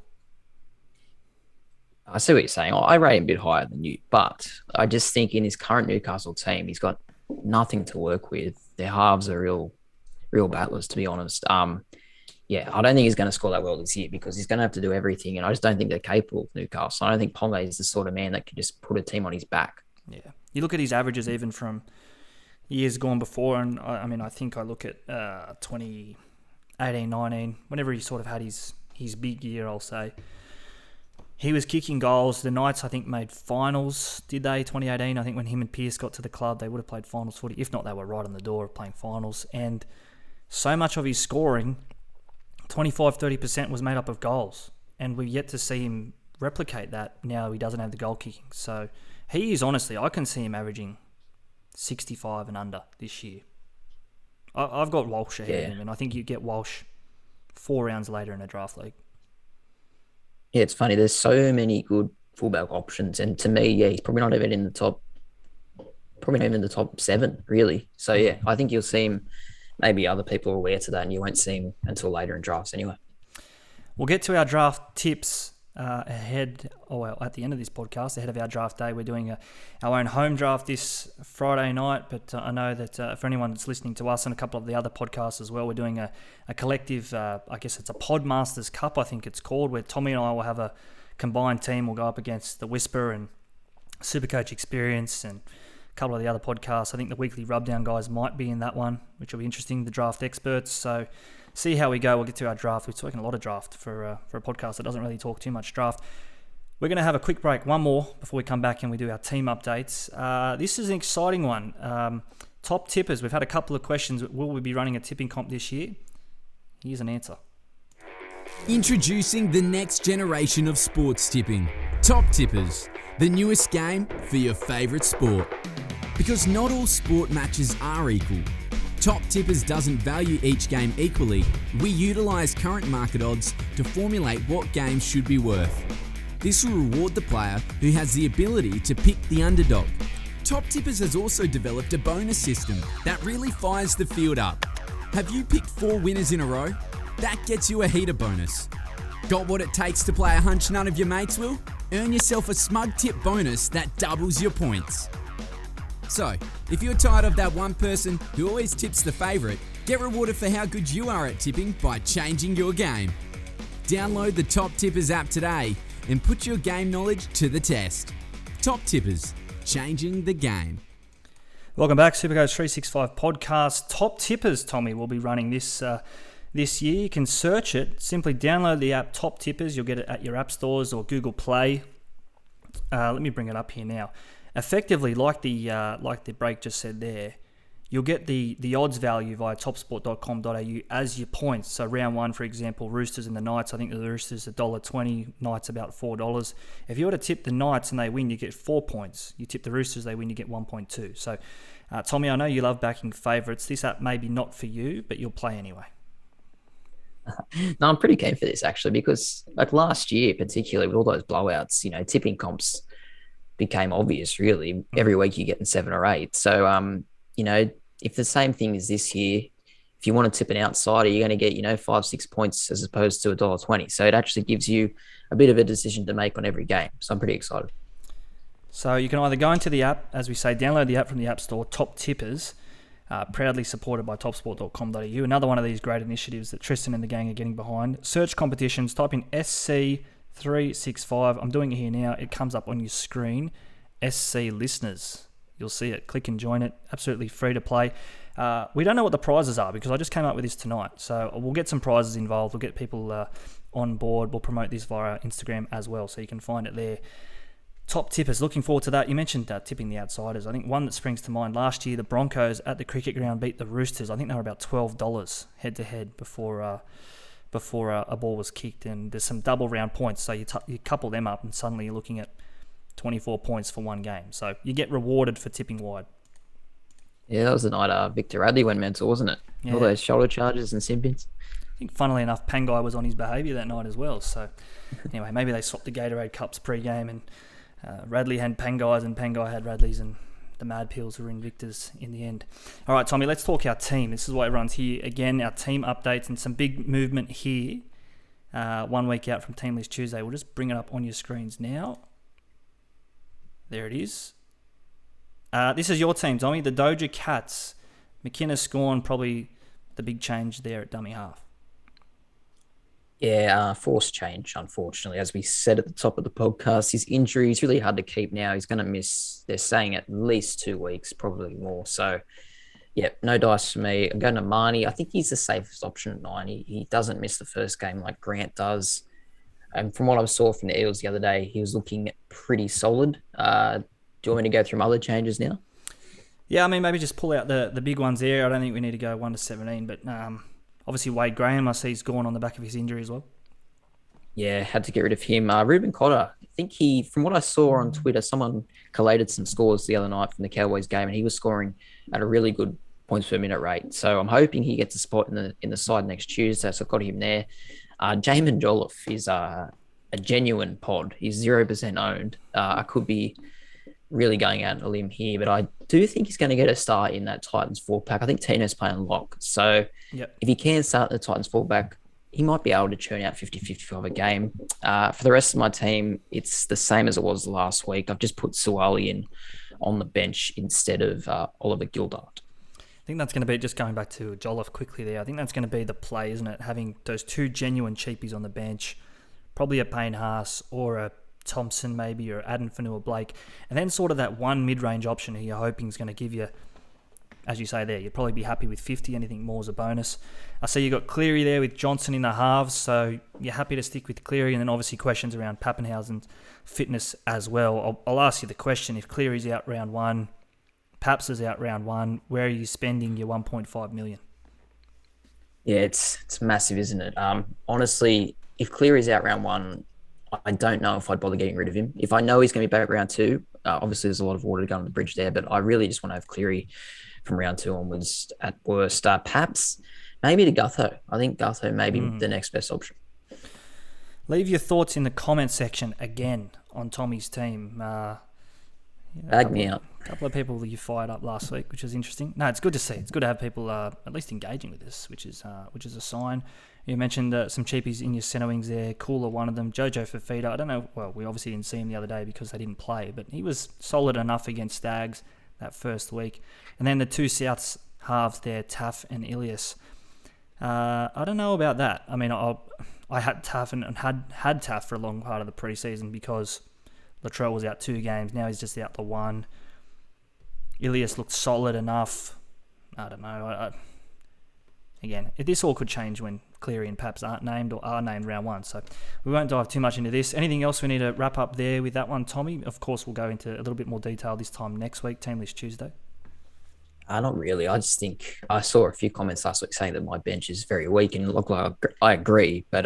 I see what you're saying. I rate him a bit higher than you, but I just think in his current Newcastle team, he's got nothing to work with. Their halves are real battlers, to be honest. Yeah, I don't think he's going to score that well this year because he's going to have to do everything, and I just don't think they're capable of Newcastle. I don't think Ponga is the sort of man that can just put a team on his back. Yeah. You look at his averages even from years gone before, and I think I look at 2018, 19, whenever he sort of had his big year, I'll say. He was kicking goals. The Knights, I think, made finals, did they, 2018? I think when him and Pearce got to the club, they would have played finals footy. If not, they were right on the door of playing finals. And so much of his scoring, 25-30% was made up of goals. And we've yet to see him replicate that now he doesn't have the goal kicking. So he is, honestly, I can see him averaging 65 and under this year. I've got Walsh ahead of him, and I think you get Walsh 4 rounds later in a draft league. Yeah, it's funny. There's so many good fullback options, and to me, he's probably not even in the top 7, really. So yeah, I think you'll see him. Maybe other people are aware to that, and you won't see him until later in drafts anyway. We'll get to our draft tips at the end of this podcast, ahead of our draft day. We're doing our own home draft this Friday night, but I know that for anyone that's listening to us and a couple of the other podcasts as well, we're doing a collective, I guess it's a Podmasters Cup, I think it's called, where Tommy and I will have a combined team. We'll go up against the Whisper and SuperCoach Experience and a couple of the other podcasts. I think the Weekly Rubdown guys might be in that one, which will be interesting, the draft experts. So see how we go. We'll get to our draft. We've spoken a lot of draft for a podcast that doesn't really talk too much draft. We're going to have a quick break, one more, before we come back and we do our team updates. This is an exciting one. Top tippers. We've had a couple of questions. Will we be running a tipping comp this year? Here's an answer. Introducing the next generation of sports tipping. Top Tippers, the newest game for your favourite sport. Because not all sport matches are equal. Top Tippers doesn't value each game equally. We utilise current market odds to formulate what games should be worth. This will reward the player who has the ability to pick the underdog. Top Tippers has also developed a bonus system that really fires the field up. Have you picked 4 winners in a row? That gets you a heater bonus. Got what it takes to play a hunch none of your mates will? Earn yourself a smug tip bonus that doubles your points. So, if you're tired of that one person who always tips the favourite, get rewarded for how good you are at tipping by changing your game. Download the Top Tippers app today and put your game knowledge to the test. Top Tippers, changing the game. Welcome back, SuperCoach365 podcast. Top Tippers, Tommy, will be running this year. You can search it. Simply download the app Top Tippers. You'll get it at your app stores or Google Play. Let me bring it up here now. Effectively, like the break just said there, you'll get the odds value via topsport.com.au as your points. So round 1, for example, Roosters and the Knights. I think the Roosters $1.20, Knights about $4. If you were to tip the Knights and they win, you get 4 points. You tip the Roosters, they win, you get 1.2. So, Tommy, I know you love backing favourites. This app may be not for you, but you'll play anyway. No, I'm pretty keen for this actually because like last year, particularly with all those blowouts, tipping comps became obvious really. Every week you're getting 7 or 8. So, if the same thing is this year, if you want to tip an outsider, you're going to get, 5-6 points as opposed to $1.20. So it actually gives you a bit of a decision to make on every game. So I'm pretty excited. So you can either go into the app, as we say, download the app from the App Store, Top Tippers, proudly supported by topsport.com.au. Another one of these great initiatives that Tristan and the gang are getting behind. Search competitions, type in SC365. I'm doing it here now. It comes up on your screen. SC listeners. You'll see it. Click and join it. Absolutely free to play. We don't know what the prizes are because I just came up with this tonight. So we'll get some prizes involved. We'll get people on board. We'll promote this via Instagram as well, so you can find it there. Top Tippers, looking forward to that. You mentioned tipping the outsiders. I think one that springs to mind, last year the Broncos at the cricket ground beat the Roosters. I think they were about $12 head-to-head before a ball was kicked, and there's some double round points. So you couple them up and suddenly you're looking at 24 points for one game. So you get rewarded for tipping wide. Yeah, that was the night Victor Radley went mental, wasn't it? Yeah. All those shoulder charges and simpins. I think, funnily enough, Pangai was on his behaviour that night as well. So anyway, maybe they swapped the Gatorade cups pre-game and Radley had Pangais and Pangai had Radleys, and the Mad Pills were in Victor's in the end. All right, Tommy, let's talk our team. This is why everyone's here. Again, our team updates and some big movement here. 1 week out from Team List Tuesday. We'll just bring it up on your screens now. There it is. This is your team, Tommy. The Doja Cats. McKinnon Scorn, probably the big change there at dummy half. Yeah, forced change, unfortunately. As we said at the top of the podcast, his injury is really hard to keep now. He's going to miss, they're saying, at least 2 weeks, probably more. So, yeah, no dice for me. I'm going to Marnie. I think he's the safest option at 90. He doesn't miss the first game like Grant does. And from what I saw from the Eels the other day, he was looking pretty solid. Do you want me to go through my other changes now? Yeah, I mean, maybe just pull out the big ones there. I don't think we need to go 1 to 17, but obviously Wade Graham, I see he's gone on the back of his injury as well. Yeah, had to get rid of him. Ruben Cotter, I think from what I saw on Twitter, someone collated some scores the other night from the Cowboys game, and he was scoring at a really good points per minute rate. So I'm hoping he gets a spot in the side next Tuesday. So I've got him there. Jamin Jolliffe is a genuine pod. He's 0% owned. I could be really going out on a limb here, but I do think he's going to get a start in that Titans 4-pack. I think Tino's playing lock. So Yep. If he can start the Titans 4-pack, he might be able to churn out 50-55 a game. For the rest of my team, it's the same as it was last week. I've just put Suwali in on the bench instead of Oliver Gildart. I think that's going to be, just going back to Jolliffe quickly there, I think that's going to be the play, isn't it? Having those 2 genuine cheapies on the bench, probably a Payne Haas or a Thompson maybe, or Adam Fanua-Blake, and then sort of that one mid-range option who you're hoping is going to give you, as you say there, you'd probably be happy with 50. Anything more is a bonus. I see you got Cleary there with Johnson in the halves, so you're happy to stick with Cleary, and then obviously questions around Pappenhausen's fitness as well. I'll ask you the question, if Cleary's out round 1, Paps is out round 1, where are you spending your $1.5 million? Yeah, it's massive, isn't it? Honestly, if Cleary's out round one, I don't know if I'd bother getting rid of him. If I know he's going to be back round two, obviously there's a lot of water going on the bridge there, but I really just want to have Cleary from round two onwards at worst. Perhaps maybe to Gutho. I think Gutho may be the next best option. Leave your thoughts in the comment section again on Tommy's team. Bag me out. A couple of people that you fired up last week, which is interesting. No, it's good to see. It's good to have people at least engaging with this, which is a sign. You mentioned some cheapies in your centre wings there. Cooler, one of them. Jojo Fafita. I don't know. Well, we obviously didn't see him the other day because they didn't play, but he was solid enough against Stags that first week. And then the two Souths halves there, Taff and Ilias. I don't know about that. I mean, I had Taff and had Taff for a long part of the preseason because Latrell was out 2 games. Now he's just out the 1. Ilias looked solid enough. I don't know. Again, this all could change when Cleary and Paps aren't named or are named round 1. So we won't dive too much into this. Anything else we need to wrap up there with that one, Tommy? Of course, we'll go into a little bit more detail this time next week, Team List Tuesday. Not really. I just think I saw a few comments last week saying that my bench is very weak, and look, I agree. But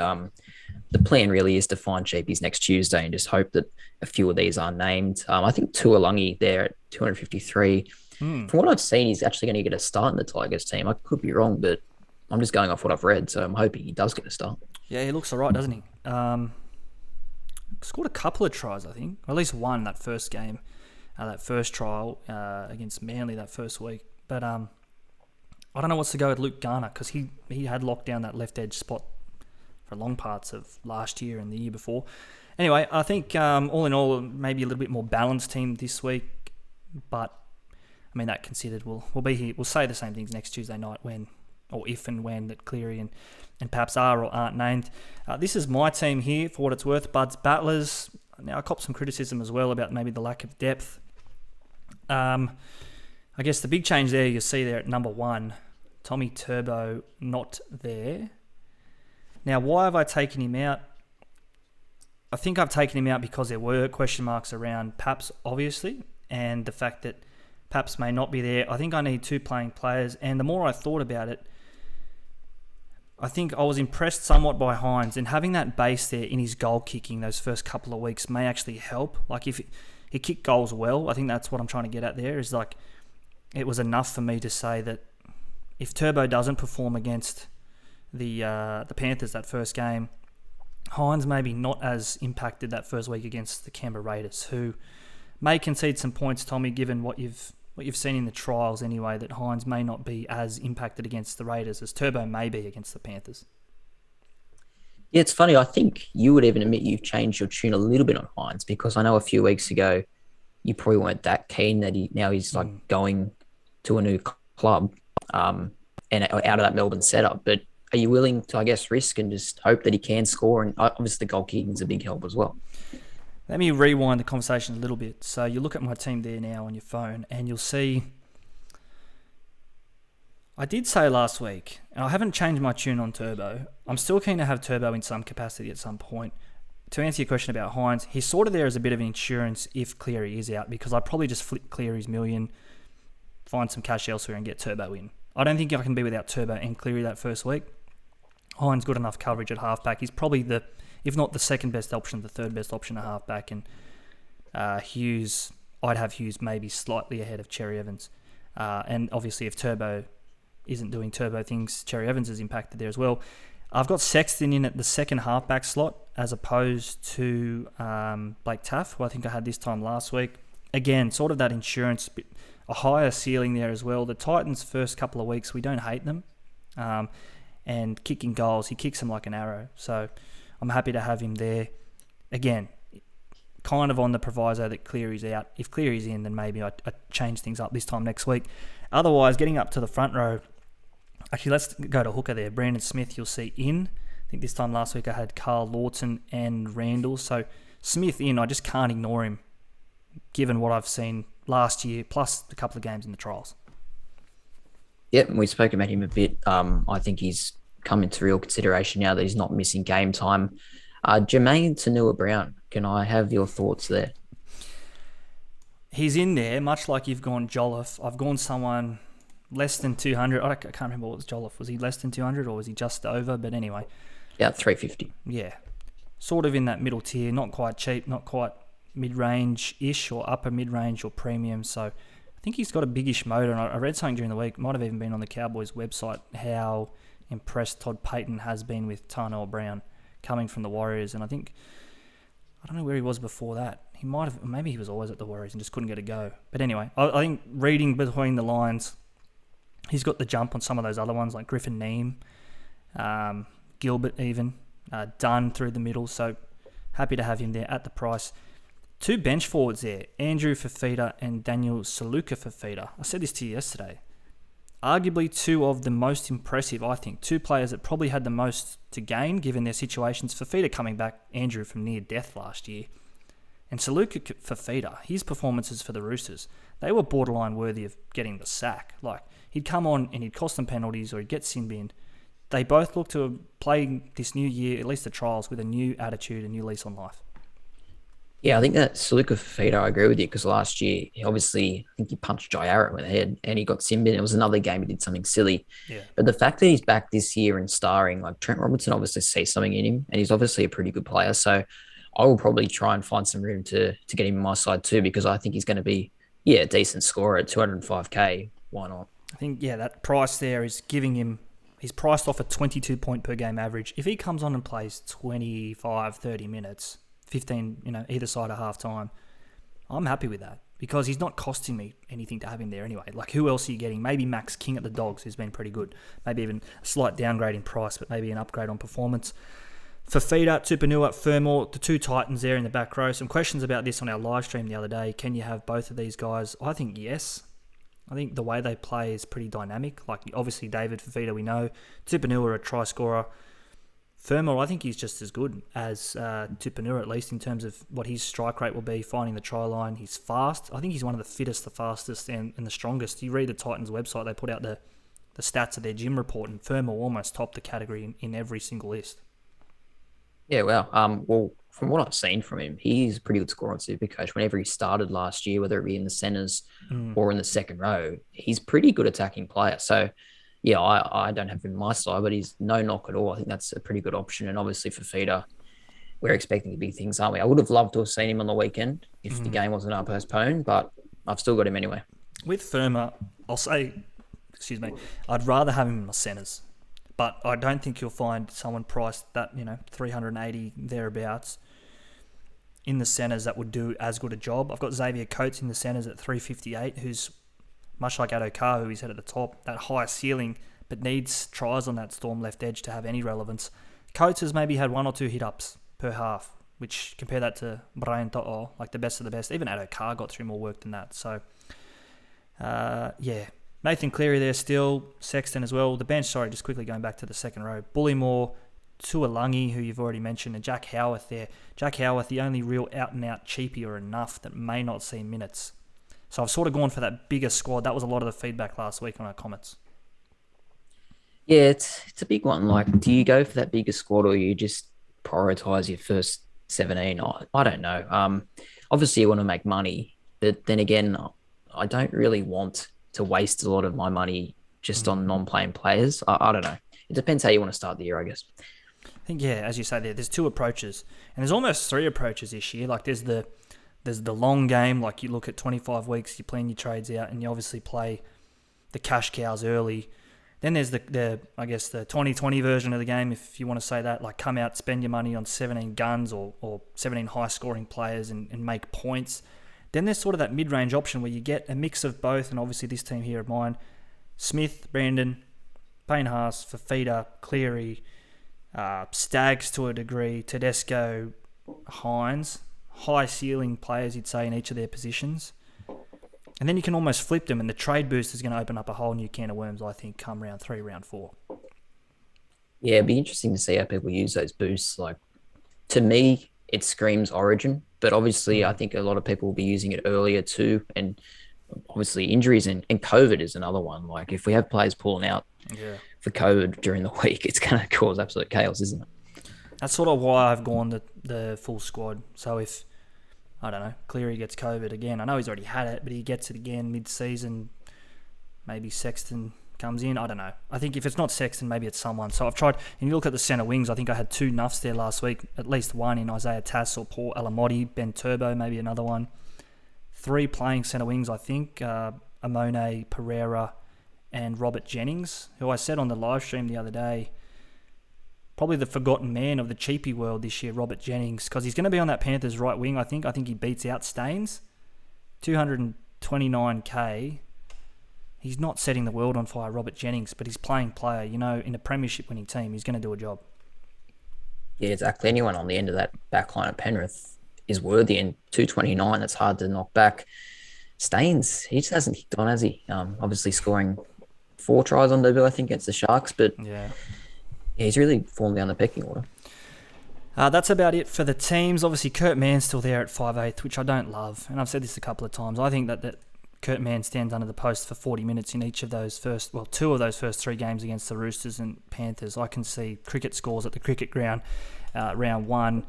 the plan really is to find cheapies next Tuesday and just hope that a few of these are named. I think Tuolangi there at 253. From what I've seen, he's actually going to get a start in the Tigers team. I could be wrong, but I'm just going off what I've read, so I'm hoping he does get a start. Yeah, he looks all right, doesn't he? Scored a couple of tries, I think, or at least one that first game, that first trial against Manly that first week. But I don't know what's to go with Luke Garner because he had locked down that left edge spot for long parts of last year and the year before. Anyway, I think all in all, maybe a little bit more balanced team this week. But I mean, that considered, we'll be here. We'll say the same things next Tuesday night if and when that Cleary and Paps are or aren't named. This is my team here for what it's worth. Bud's Battlers. Now I copped some criticism as well about maybe the lack of depth. I guess the big change there you see there at number 1, Tommy Turbo not there. Now, why have I taken him out? I think I've taken him out because there were question marks around Paps, obviously, and the fact that Paps may not be there. I think I need 2 playing players, and the more I thought about it, I think I was impressed somewhat by Hines, and having that base there in his goal kicking those first couple of weeks may actually help. Like, if he kicked goals well, I think that's what I'm trying to get at there, is like, it was enough for me to say that if Turbo doesn't perform against the Panthers that first game, Hines maybe not as impacted that first week against the Canberra Raiders, who may concede some points, Tommy, given what you've seen in the trials anyway, that Hines may not be as impacted against the Raiders as Turbo may be against the Panthers. Yeah, it's funny. I think you would even admit you've changed your tune a little bit on Hines, because I know a few weeks ago you probably weren't that keen that he's like going to a new club and out of that Melbourne setup. But are you willing to, I guess, risk and just hope that he can score? And obviously the goal kicking is a big help as well. Let me rewind the conversation a little bit. So you look at my team there now on your phone and you'll see I did say last week, and I haven't changed my tune on Turbo. I'm still keen to have Turbo in some capacity at some point. To answer your question about Hines, he's sort of there as a bit of an insurance if Cleary is out, because I'd probably just flip Cleary's million, find some cash elsewhere and get Turbo in. I don't think I can be without Turbo and Cleary that first week. Hines good enough coverage at halfback. He's probably if not the second best option, the third best option at halfback. And Hughes, I'd have Hughes maybe slightly ahead of Cherry Evans. And obviously if Turbo isn't doing Turbo things, Cherry Evans is impacted there as well. I've got Sexton in at the second halfback slot as opposed to Blake Taff, who I think I had this time last week. Again, sort of that insurance, a higher ceiling there as well. The Titans' first couple of weeks, we don't hate them. And kicking goals, he kicks them like an arrow. So I'm happy to have him there. Again, kind of on the proviso that Cleary's out. If Cleary's in, then maybe I change things up this time next week. Otherwise, getting up to the front row, actually, let's go to hooker there. Brandon Smith, you'll see in. I think this time last week I had Carl Lawton and Randall. So Smith in, I just can't ignore him, given what I've seen last year, plus a couple of games in the trials. Yep, we spoke about him a bit. I think he's come into real consideration now that he's not missing game time. Jermaine Tanua-Brown, can I have your thoughts there? He's in there, much like you've gone Jolliffe. I've gone someone less than 200. I can't remember what was Jolliffe. Was he less than 200 or was he just over? But anyway, Yeah, 350. Yeah. Sort of in that middle tier, not quite cheap, not quite mid-range-ish or upper mid-range or premium. So I think he's got a biggish motor. And I read something during the week, might have even been on the Cowboys website, how impressed Todd Payton has been with Tarnell Brown coming from the Warriors. And I don't know where he was before that. He might have, maybe he was always at the Warriors and just couldn't get a go. But anyway, I think reading between the lines, he's got the jump on some of those other ones like Griffin Neem, Gilbert even, Dunn through the middle. So happy to have him there at the price. 2 bench forwards there, Andrew Fafita and Daniel Saluka Fafita. I said this to you yesterday. Arguably 2 of the most impressive, I think. 2 players that probably had the most to gain given their situations. Fafita coming back, Andrew from near death last year. And Saluka Fafita, his performances for the Roosters, they were borderline worthy of getting the sack. Like, he'd come on and he'd cost them penalties or he'd get sin binned. They both look to have played this new year, at least the trials, with a new attitude, a new lease on life. Yeah, I think that Saluka Fafita, I agree with you, because last year, I think he punched Jai Arrett in the head and he got sin bin. It was another game he did something silly. Yeah. But the fact that he's back this year and starring, like Trent Robinson obviously sees something in him and he's obviously a pretty good player. So I will probably try and find some room to get him on my side too, because I think he's going to be, a decent scorer at 205k. Why not? I think, that price there is giving him, he's priced off a 22 point per game average. If he comes on and plays 25, 30 minutes, 15, either side of half time, I'm happy with that because he's not costing me anything to have him there anyway. Like, who else are you getting? Maybe Max King at the Dogs, who's been pretty good. Maybe even a slight downgrade in price, but maybe an upgrade on performance. Fafita, Tupanua, Fermor, the 2 Titans there in the back row. Some questions about this on our live stream the other day. Can you have both of these guys? I think yes. I think the way they play is pretty dynamic. Like, obviously, David Fafita, we know. Tupanua, a try scorer. Fermor, I think he's just as good as Tupanua, at least in terms of what his strike rate will be, finding the try line. He's fast. I think he's one of the fittest, the fastest, and the strongest. You read the Titans website, they put out the stats of their gym report, and Fermor almost topped the category in every single list. Yeah, well, from what I've seen from him, he's a pretty good scorer on SuperCoach. Whenever he started last year, whether it be in the centres or in the second row, he's pretty good attacking player. So, yeah, I don't have him on my side, but he's no knock at all. I think that's a pretty good option. And obviously for Fafita, we're expecting big things, aren't we? I would have loved to have seen him on the weekend if the game wasn't postponed, but I've still got him anyway. With Fermor, I'll say, I'd rather have him in my centres. But I don't think you'll find someone priced that, 380 thereabouts in the centres that would do as good a job. I've got Xavier Coates in the centres at 358, who's much like Addo-Carr, who he's had at the top, that high ceiling, but needs tries on that Storm left edge to have any relevance. Coates has maybe had 1 or 2 hit-ups per half, which compare that to Brian To'o, like the best of the best. Even Addo-Carr got through more work than that. So, Nathan Cleary there still, Sexton as well. The bench, just quickly going back to the second row. Bullymore, Tuolangi, who you've already mentioned, and Jack Howarth there. Jack Howarth, the only real out-and-out cheapie or enough that may not see minutes. So I've sort of gone for that bigger squad. That was a lot of the feedback last week on our comments. Yeah, it's a big one. Like, do you go for that bigger squad or you just prioritise your first 17? I don't know. Obviously, you want to make money, but then again, I don't really want to waste a lot of my money just on non-playing players. I don't know. It depends how you want to start the year, I guess. I think, as you say there's 2 approaches. And there's almost 3 approaches this year. Like, there's the long game. Like, you look at 25 weeks, you plan your trades out, and you obviously play the cash cows early. Then there's the 2020 version of the game, if you want to say that. Like, come out, spend your money on 17 guns or 17 high-scoring players and make points. Then there's sort of that mid-range option where you get a mix of both, and obviously this team here of mine, Smith, Brandon, Payne Haas, Fafita, Cleary, Staggs to a degree, Tedesco, Hines, high-ceiling players, you'd say, in each of their positions. And then you can almost flip them, and the trade boost is going to open up a whole new can of worms, I think, come round 3, round 4. Yeah, it'd be interesting to see how people use those boosts. Like, to me, it screams Origin, but obviously I think a lot of people will be using it earlier too. And obviously injuries and COVID is another one. Like, if we have players pulling out for COVID during the week, it's going to cause absolute chaos, isn't it? That's sort of why I've gone the full squad. So if, I don't know, Cleary gets COVID again, I know he's already had it, but he gets it again mid-season, maybe Sexton comes in. I don't know. I think if it's not Sexton, maybe it's someone. So I've tried, and you look at the centre wings, I think I had 2 nuffs there last week, at least one in Isaiah Tass or Paul Alamotti, Ben Turbo, maybe another one. 3 playing centre wings, I think, Amone, Pereira, and Robert Jennings, who I said on the live stream the other day, probably the forgotten man of the cheapie world this year, Robert Jennings, because he's going to be on that Panthers right wing, I think. I think he beats out Staines. 229k. He's not setting the world on fire, Robert Jennings, but he's playing player. You know, in a premiership winning team, he's going to do a job. Yeah, exactly. Anyone on the end of that back line at Penrith is worthy, and 229, that's hard to knock back. Staines, he just hasn't kicked on, has he? Obviously scoring 4 tries on debut, I think, against the Sharks, but yeah, he's really fallen down the pecking order. That's about it for the teams. Obviously, Kurt Mann's still there at 5'8", which I don't love, and I've said this a couple of times. I think that Kurt Mann stands under the post for 40 minutes in each of those two of those first 3 games against the Roosters and Panthers. I can see cricket scores at the cricket ground round 1,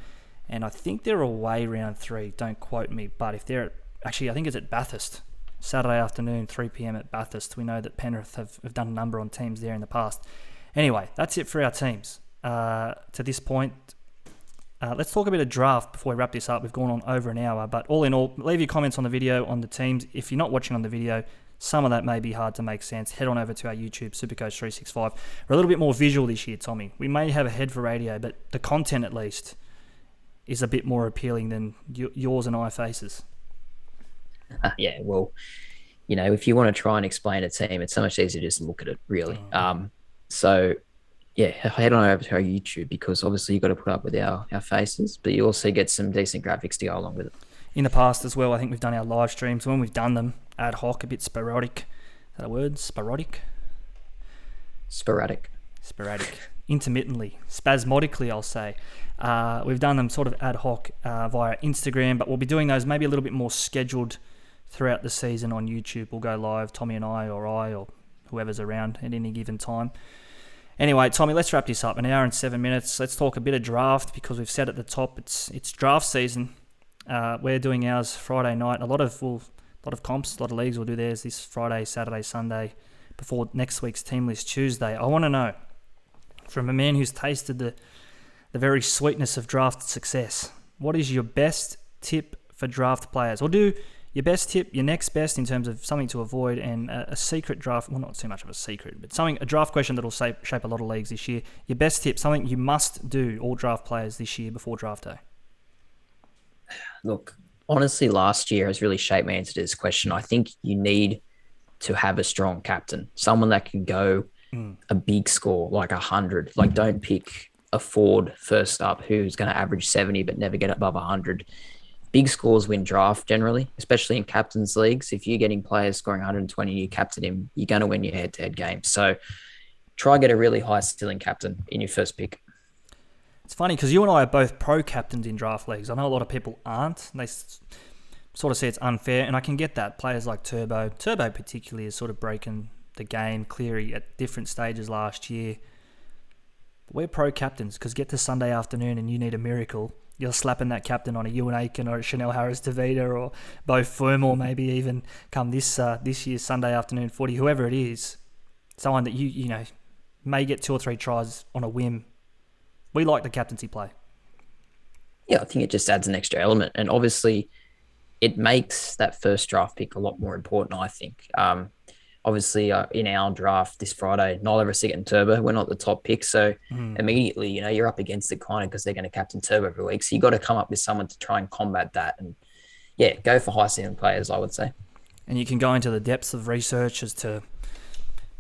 and I think they're away round 3. Don't quote me, but if they're actually, I think it's at Bathurst, Saturday afternoon, 3 p.m. at Bathurst. We know that Penrith have done a number on teams there in the past. Anyway, that's it for our teams. To this point, let's talk a bit of draft before we wrap this up. We've gone on over an hour, but all in all, leave your comments on the video on the teams. If you're not watching on the video, some of that may be hard to make sense. Head on over to our YouTube, SuperCoach365. We're a little bit more visual this year, Tommy. We may have a head for radio, but the content at least is a bit more appealing than yours and I faces. Yeah, well, you know, if you want to try and explain a team, it's so much easier to just look at it, really. So, yeah, head on over to our YouTube, because obviously you've got to put up with our faces, but you also get some decent graphics to go along with it. In the past as well, I think we've done our live streams. When we've done them ad hoc, a bit sporadic. Is that a word? Sporadic? Sporadic. Intermittently. Spasmodically, I'll say. We've done them sort of ad hoc via Instagram, but we'll be doing those maybe a little bit more scheduled throughout the season on YouTube. We'll go live, Tommy and I or whoever's around at any given time. Anyway, Tommy, let's wrap this up. An hour and 7 minutes. Let's talk a bit of draft, because we've said at the top it's draft season. We're doing ours Friday night. A lot of comps, a lot of leagues will do theirs this Friday, Saturday, Sunday, before next week's team list Tuesday. I want to know, from a man who's tasted the very sweetness of draft success, what is your best tip for draft players? Or do your best tip, your next best in terms of something to avoid, and a secret draft, well, not too much of a secret, but a draft question that will shape a lot of leagues this year. Your best tip, something you must do, all draft players this year before draft day. Look, honestly, last year has really shaped my answer to this question. I think you need to have a strong captain, someone that can go a big score, like 100. Like, don't pick a Ford first up who's going to average 70 but never get above 100. Big scores win draft generally, especially in captains leagues. If you're getting players scoring 120 and you captain him, you're going to win your head-to-head game. So try get a really high ceiling captain in your first pick. It's funny because you and I are both pro captains in draft leagues. I know a lot of people aren't. They sort of say it's unfair, and I can get that. Players like Turbo particularly is sort of breaking the game. Cleary at different stages last year. But we're pro captains because get to Sunday afternoon and you need a miracle. You're slapping that captain on a Ewan Aiken or a Chanel Harris-Tavita or Beau Fermor, maybe even come this year's Sunday afternoon footy, whoever it is, someone that you know may get 2 or 3 tries on a whim. We like the captaincy play. Yeah, I think it just adds an extra element, and obviously it makes that first draft pick a lot more important, I think. Obviously, in our draft this Friday, neither of us are getting Turbo. We're not the top pick. So immediately, you know, you're up against it kind of because they're going to captain Turbo every week. So you got to come up with someone to try and combat that. And yeah, go for high ceiling players, I would say. And you can go into the depths of research as to,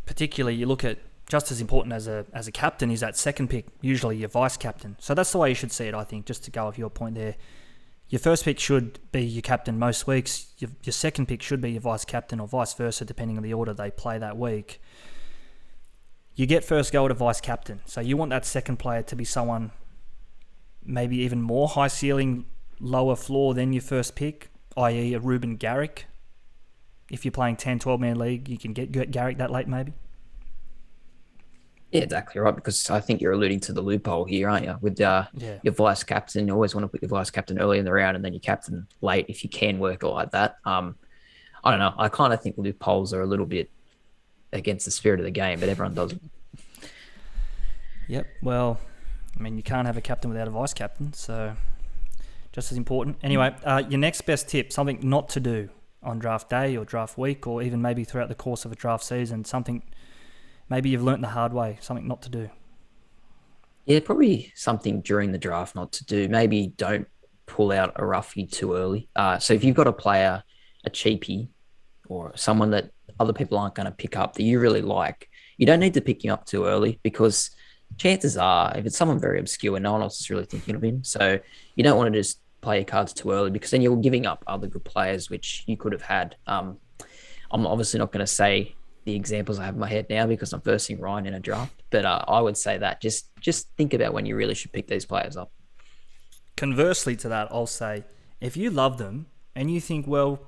particularly you look at just as important as a captain is that second pick, usually your vice captain. So that's the way you should see it, I think, just to go off your point there. Your first pick should be your captain most weeks. Your second pick should be your vice captain or vice versa, depending on the order they play that week. You get first go to vice captain. So you want that second player to be someone maybe even more high ceiling, lower floor than your first pick, i.e. a Ruben Garrick. If you're playing 10, 12-man league, you can get Garrick that late maybe. Yeah, exactly right, because I think you're alluding to the loophole here, aren't you? With your vice captain, you always want to put your vice captain early in the round and then your captain late if you can work it like that. I don't know. I kind of think loopholes are a little bit against the spirit of the game, but everyone does it. Yep. Well, I mean, you can't have a captain without a vice captain, so just as important. Anyway, your next best tip, something not to do on draft day or draft week, or even maybe throughout the course of a draft season, something maybe you've learnt the hard way, something not to do. Yeah, probably something during the draft not to do. Maybe don't pull out a roughie too early. So if you've got a player, a cheapie, or someone that other people aren't going to pick up that you really like, you don't need to pick him up too early, because chances are, if it's someone very obscure, no one else is really thinking of him. So you don't want to just play your cards too early, because then you're giving up other good players which you could have had. I'm obviously not going to say the examples I have in my head now because I'm versing Ryan in a draft, but I would say that just think about when you really should pick these players up. Conversely to that, I'll say, if you love them and you think, well,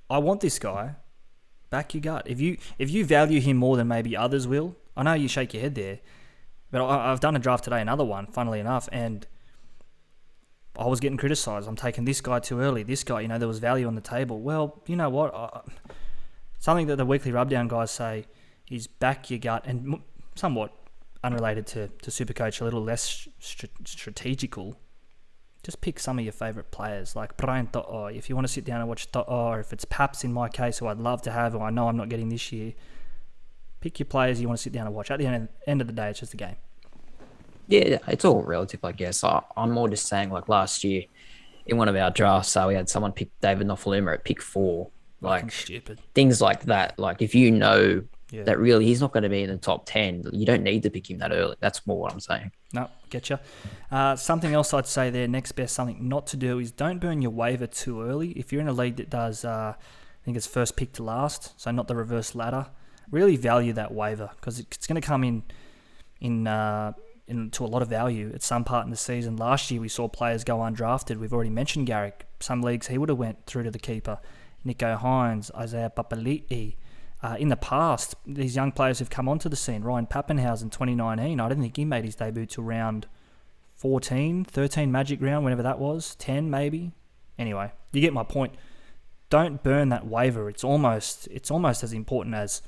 I want this guy, back your gut. If you value him more than maybe others will, I know you shake your head there, but I've done a draft today, another one, funnily enough, and I was getting criticised. I'm taking this guy too early. This guy, there was value on the table. Well, you know what? Something that the Weekly Rubdown guys say is back your gut, and somewhat unrelated to SuperCoach, a little less strategical. Just pick some of your favourite players, like Brian To'o. If you want to sit down and watch To'o, or if it's Paps in my case, who I'd love to have, who I know I'm not getting this year, pick your players you want to sit down and watch. At the end of the day, it's just a game. Yeah, it's all relative, I guess. I'm more just saying, like last year, in one of our drafts, we had someone pick David Nofaluma at pick 4. Like stupid things like that. Like if you know that really he's not going to be in the top 10, you don't need to pick him that early. That's more what I'm saying. No, getcha. Something else I'd say there, next best, something not to do is don't burn your waiver too early. If you're in a league that does, I think it's first pick to last, so not the reverse ladder, really value that waiver, because it's going to come into a lot of value at some part in the season. Last year we saw players go undrafted. We've already mentioned Garrick. Some leagues he would have went through to the keeper. Nico Hines, Isaiah Papali'i. In the past, these young players have come onto the scene. Ryan Pappenhausen, 2019, I don't think he made his debut till round 14, 13 Magic round, whenever that was, 10 maybe. Anyway, you get my point. Don't burn that waiver. It's almost as important as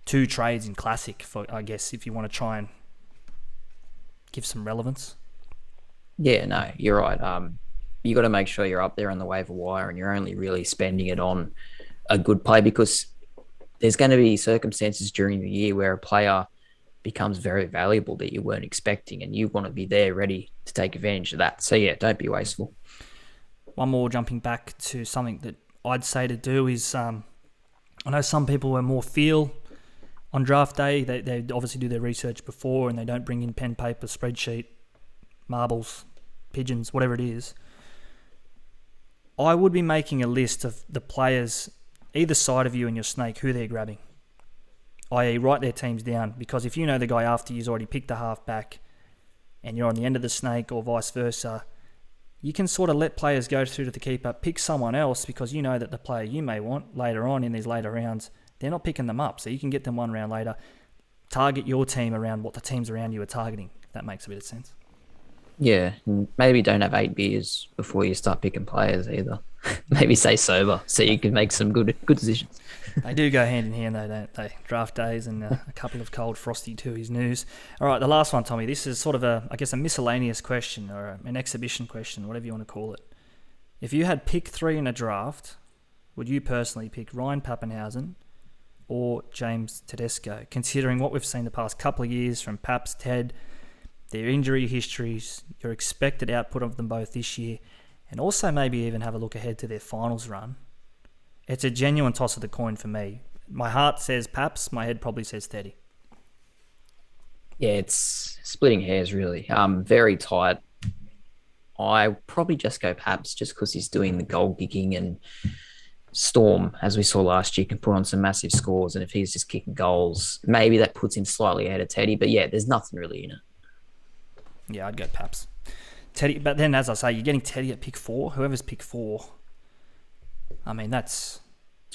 2 trades in Classic, for I guess, if you want to try and give some relevance. Yeah, no, you're right. You got to make sure you're up there on the waiver wire and you're only really spending it on a good play, because there's going to be circumstances during the year where a player becomes very valuable that you weren't expecting, and you want to be there ready to take advantage of that. So yeah, don't be wasteful. One more, jumping back to something that I'd say to do is, I know some people are more feel on draft day. They obviously do their research before and they don't bring in pen, paper, spreadsheet, marbles, pigeons, whatever it is. I would be making a list of the players either side of you and your snake, who they're grabbing, i.e. write their teams down, because if you know the guy after you's already picked a halfback and you're on the end of the snake or vice versa, you can sort of let players go through to the keeper, pick someone else, because you know that the player you may want later on in these later rounds, they're not picking them up, so you can get them one round later. Target your team around what the teams around you are targeting, if that makes a bit of sense. Yeah, and maybe don't have 8 beers before you start picking players either. Maybe stay sober so you can make some good decisions. They do go hand in hand though, don't they? Draft days and a couple of cold frosty twoies news. All right, the last one, Tommy. This is sort of a miscellaneous question, or an exhibition question, whatever you want to call it. If you had pick 3 in a draft, would you personally pick Ryan Pappenhausen or James Tedesco, considering what we've seen the past couple of years from Paps, Ted, their injury histories, your expected output of them both this year, and also maybe even have a look ahead to their finals run? It's a genuine toss of the coin for me. My heart says Paps, my head probably says Teddy. Yeah, it's splitting hairs really. Very tight. I probably just go Paps just because he's doing the goal kicking, and Storm, as we saw last year, can put on some massive scores, and if he's just kicking goals, maybe that puts him slightly ahead of Teddy, but yeah, there's nothing really in it. Yeah, I'd go Paps. Teddy, but then as I say, you're getting Teddy at pick 4. Whoever's pick 4, I mean, that's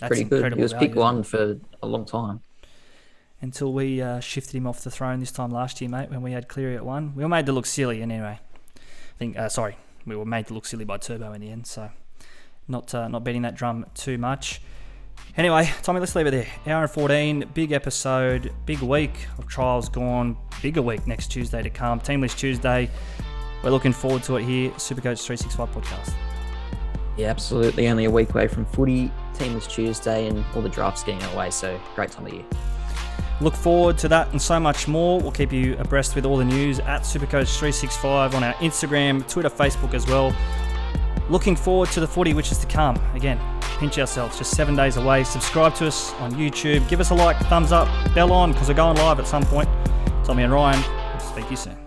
pretty good. He was value, pick 1 for a long time. Until we shifted him off the throne this time last year, mate, when we had Cleary at 1. We were made to look silly anyway. We were made to look silly by Turbo in the end, so not beating that drum too much. Anyway, Tommy, let's leave it there. Hour and 14, big episode, big week of trials gone, bigger week next Tuesday to come. Team List Tuesday. We're looking forward to it here, SuperCoach365 podcast. Yeah, absolutely. Only a week away from footy, Team List Tuesday, and all the drafts getting away. So great time of year. Look forward to that and so much more. We'll keep you abreast with all the news at SuperCoach365 on our Instagram, Twitter, Facebook as well. Looking forward to the footy which is to come. Again, pinch ourselves, just 7 days away. Subscribe to us on YouTube. Give us a like, thumbs up, bell on, because we're going live at some point. Tommy and Ryan, we'll speak to you soon.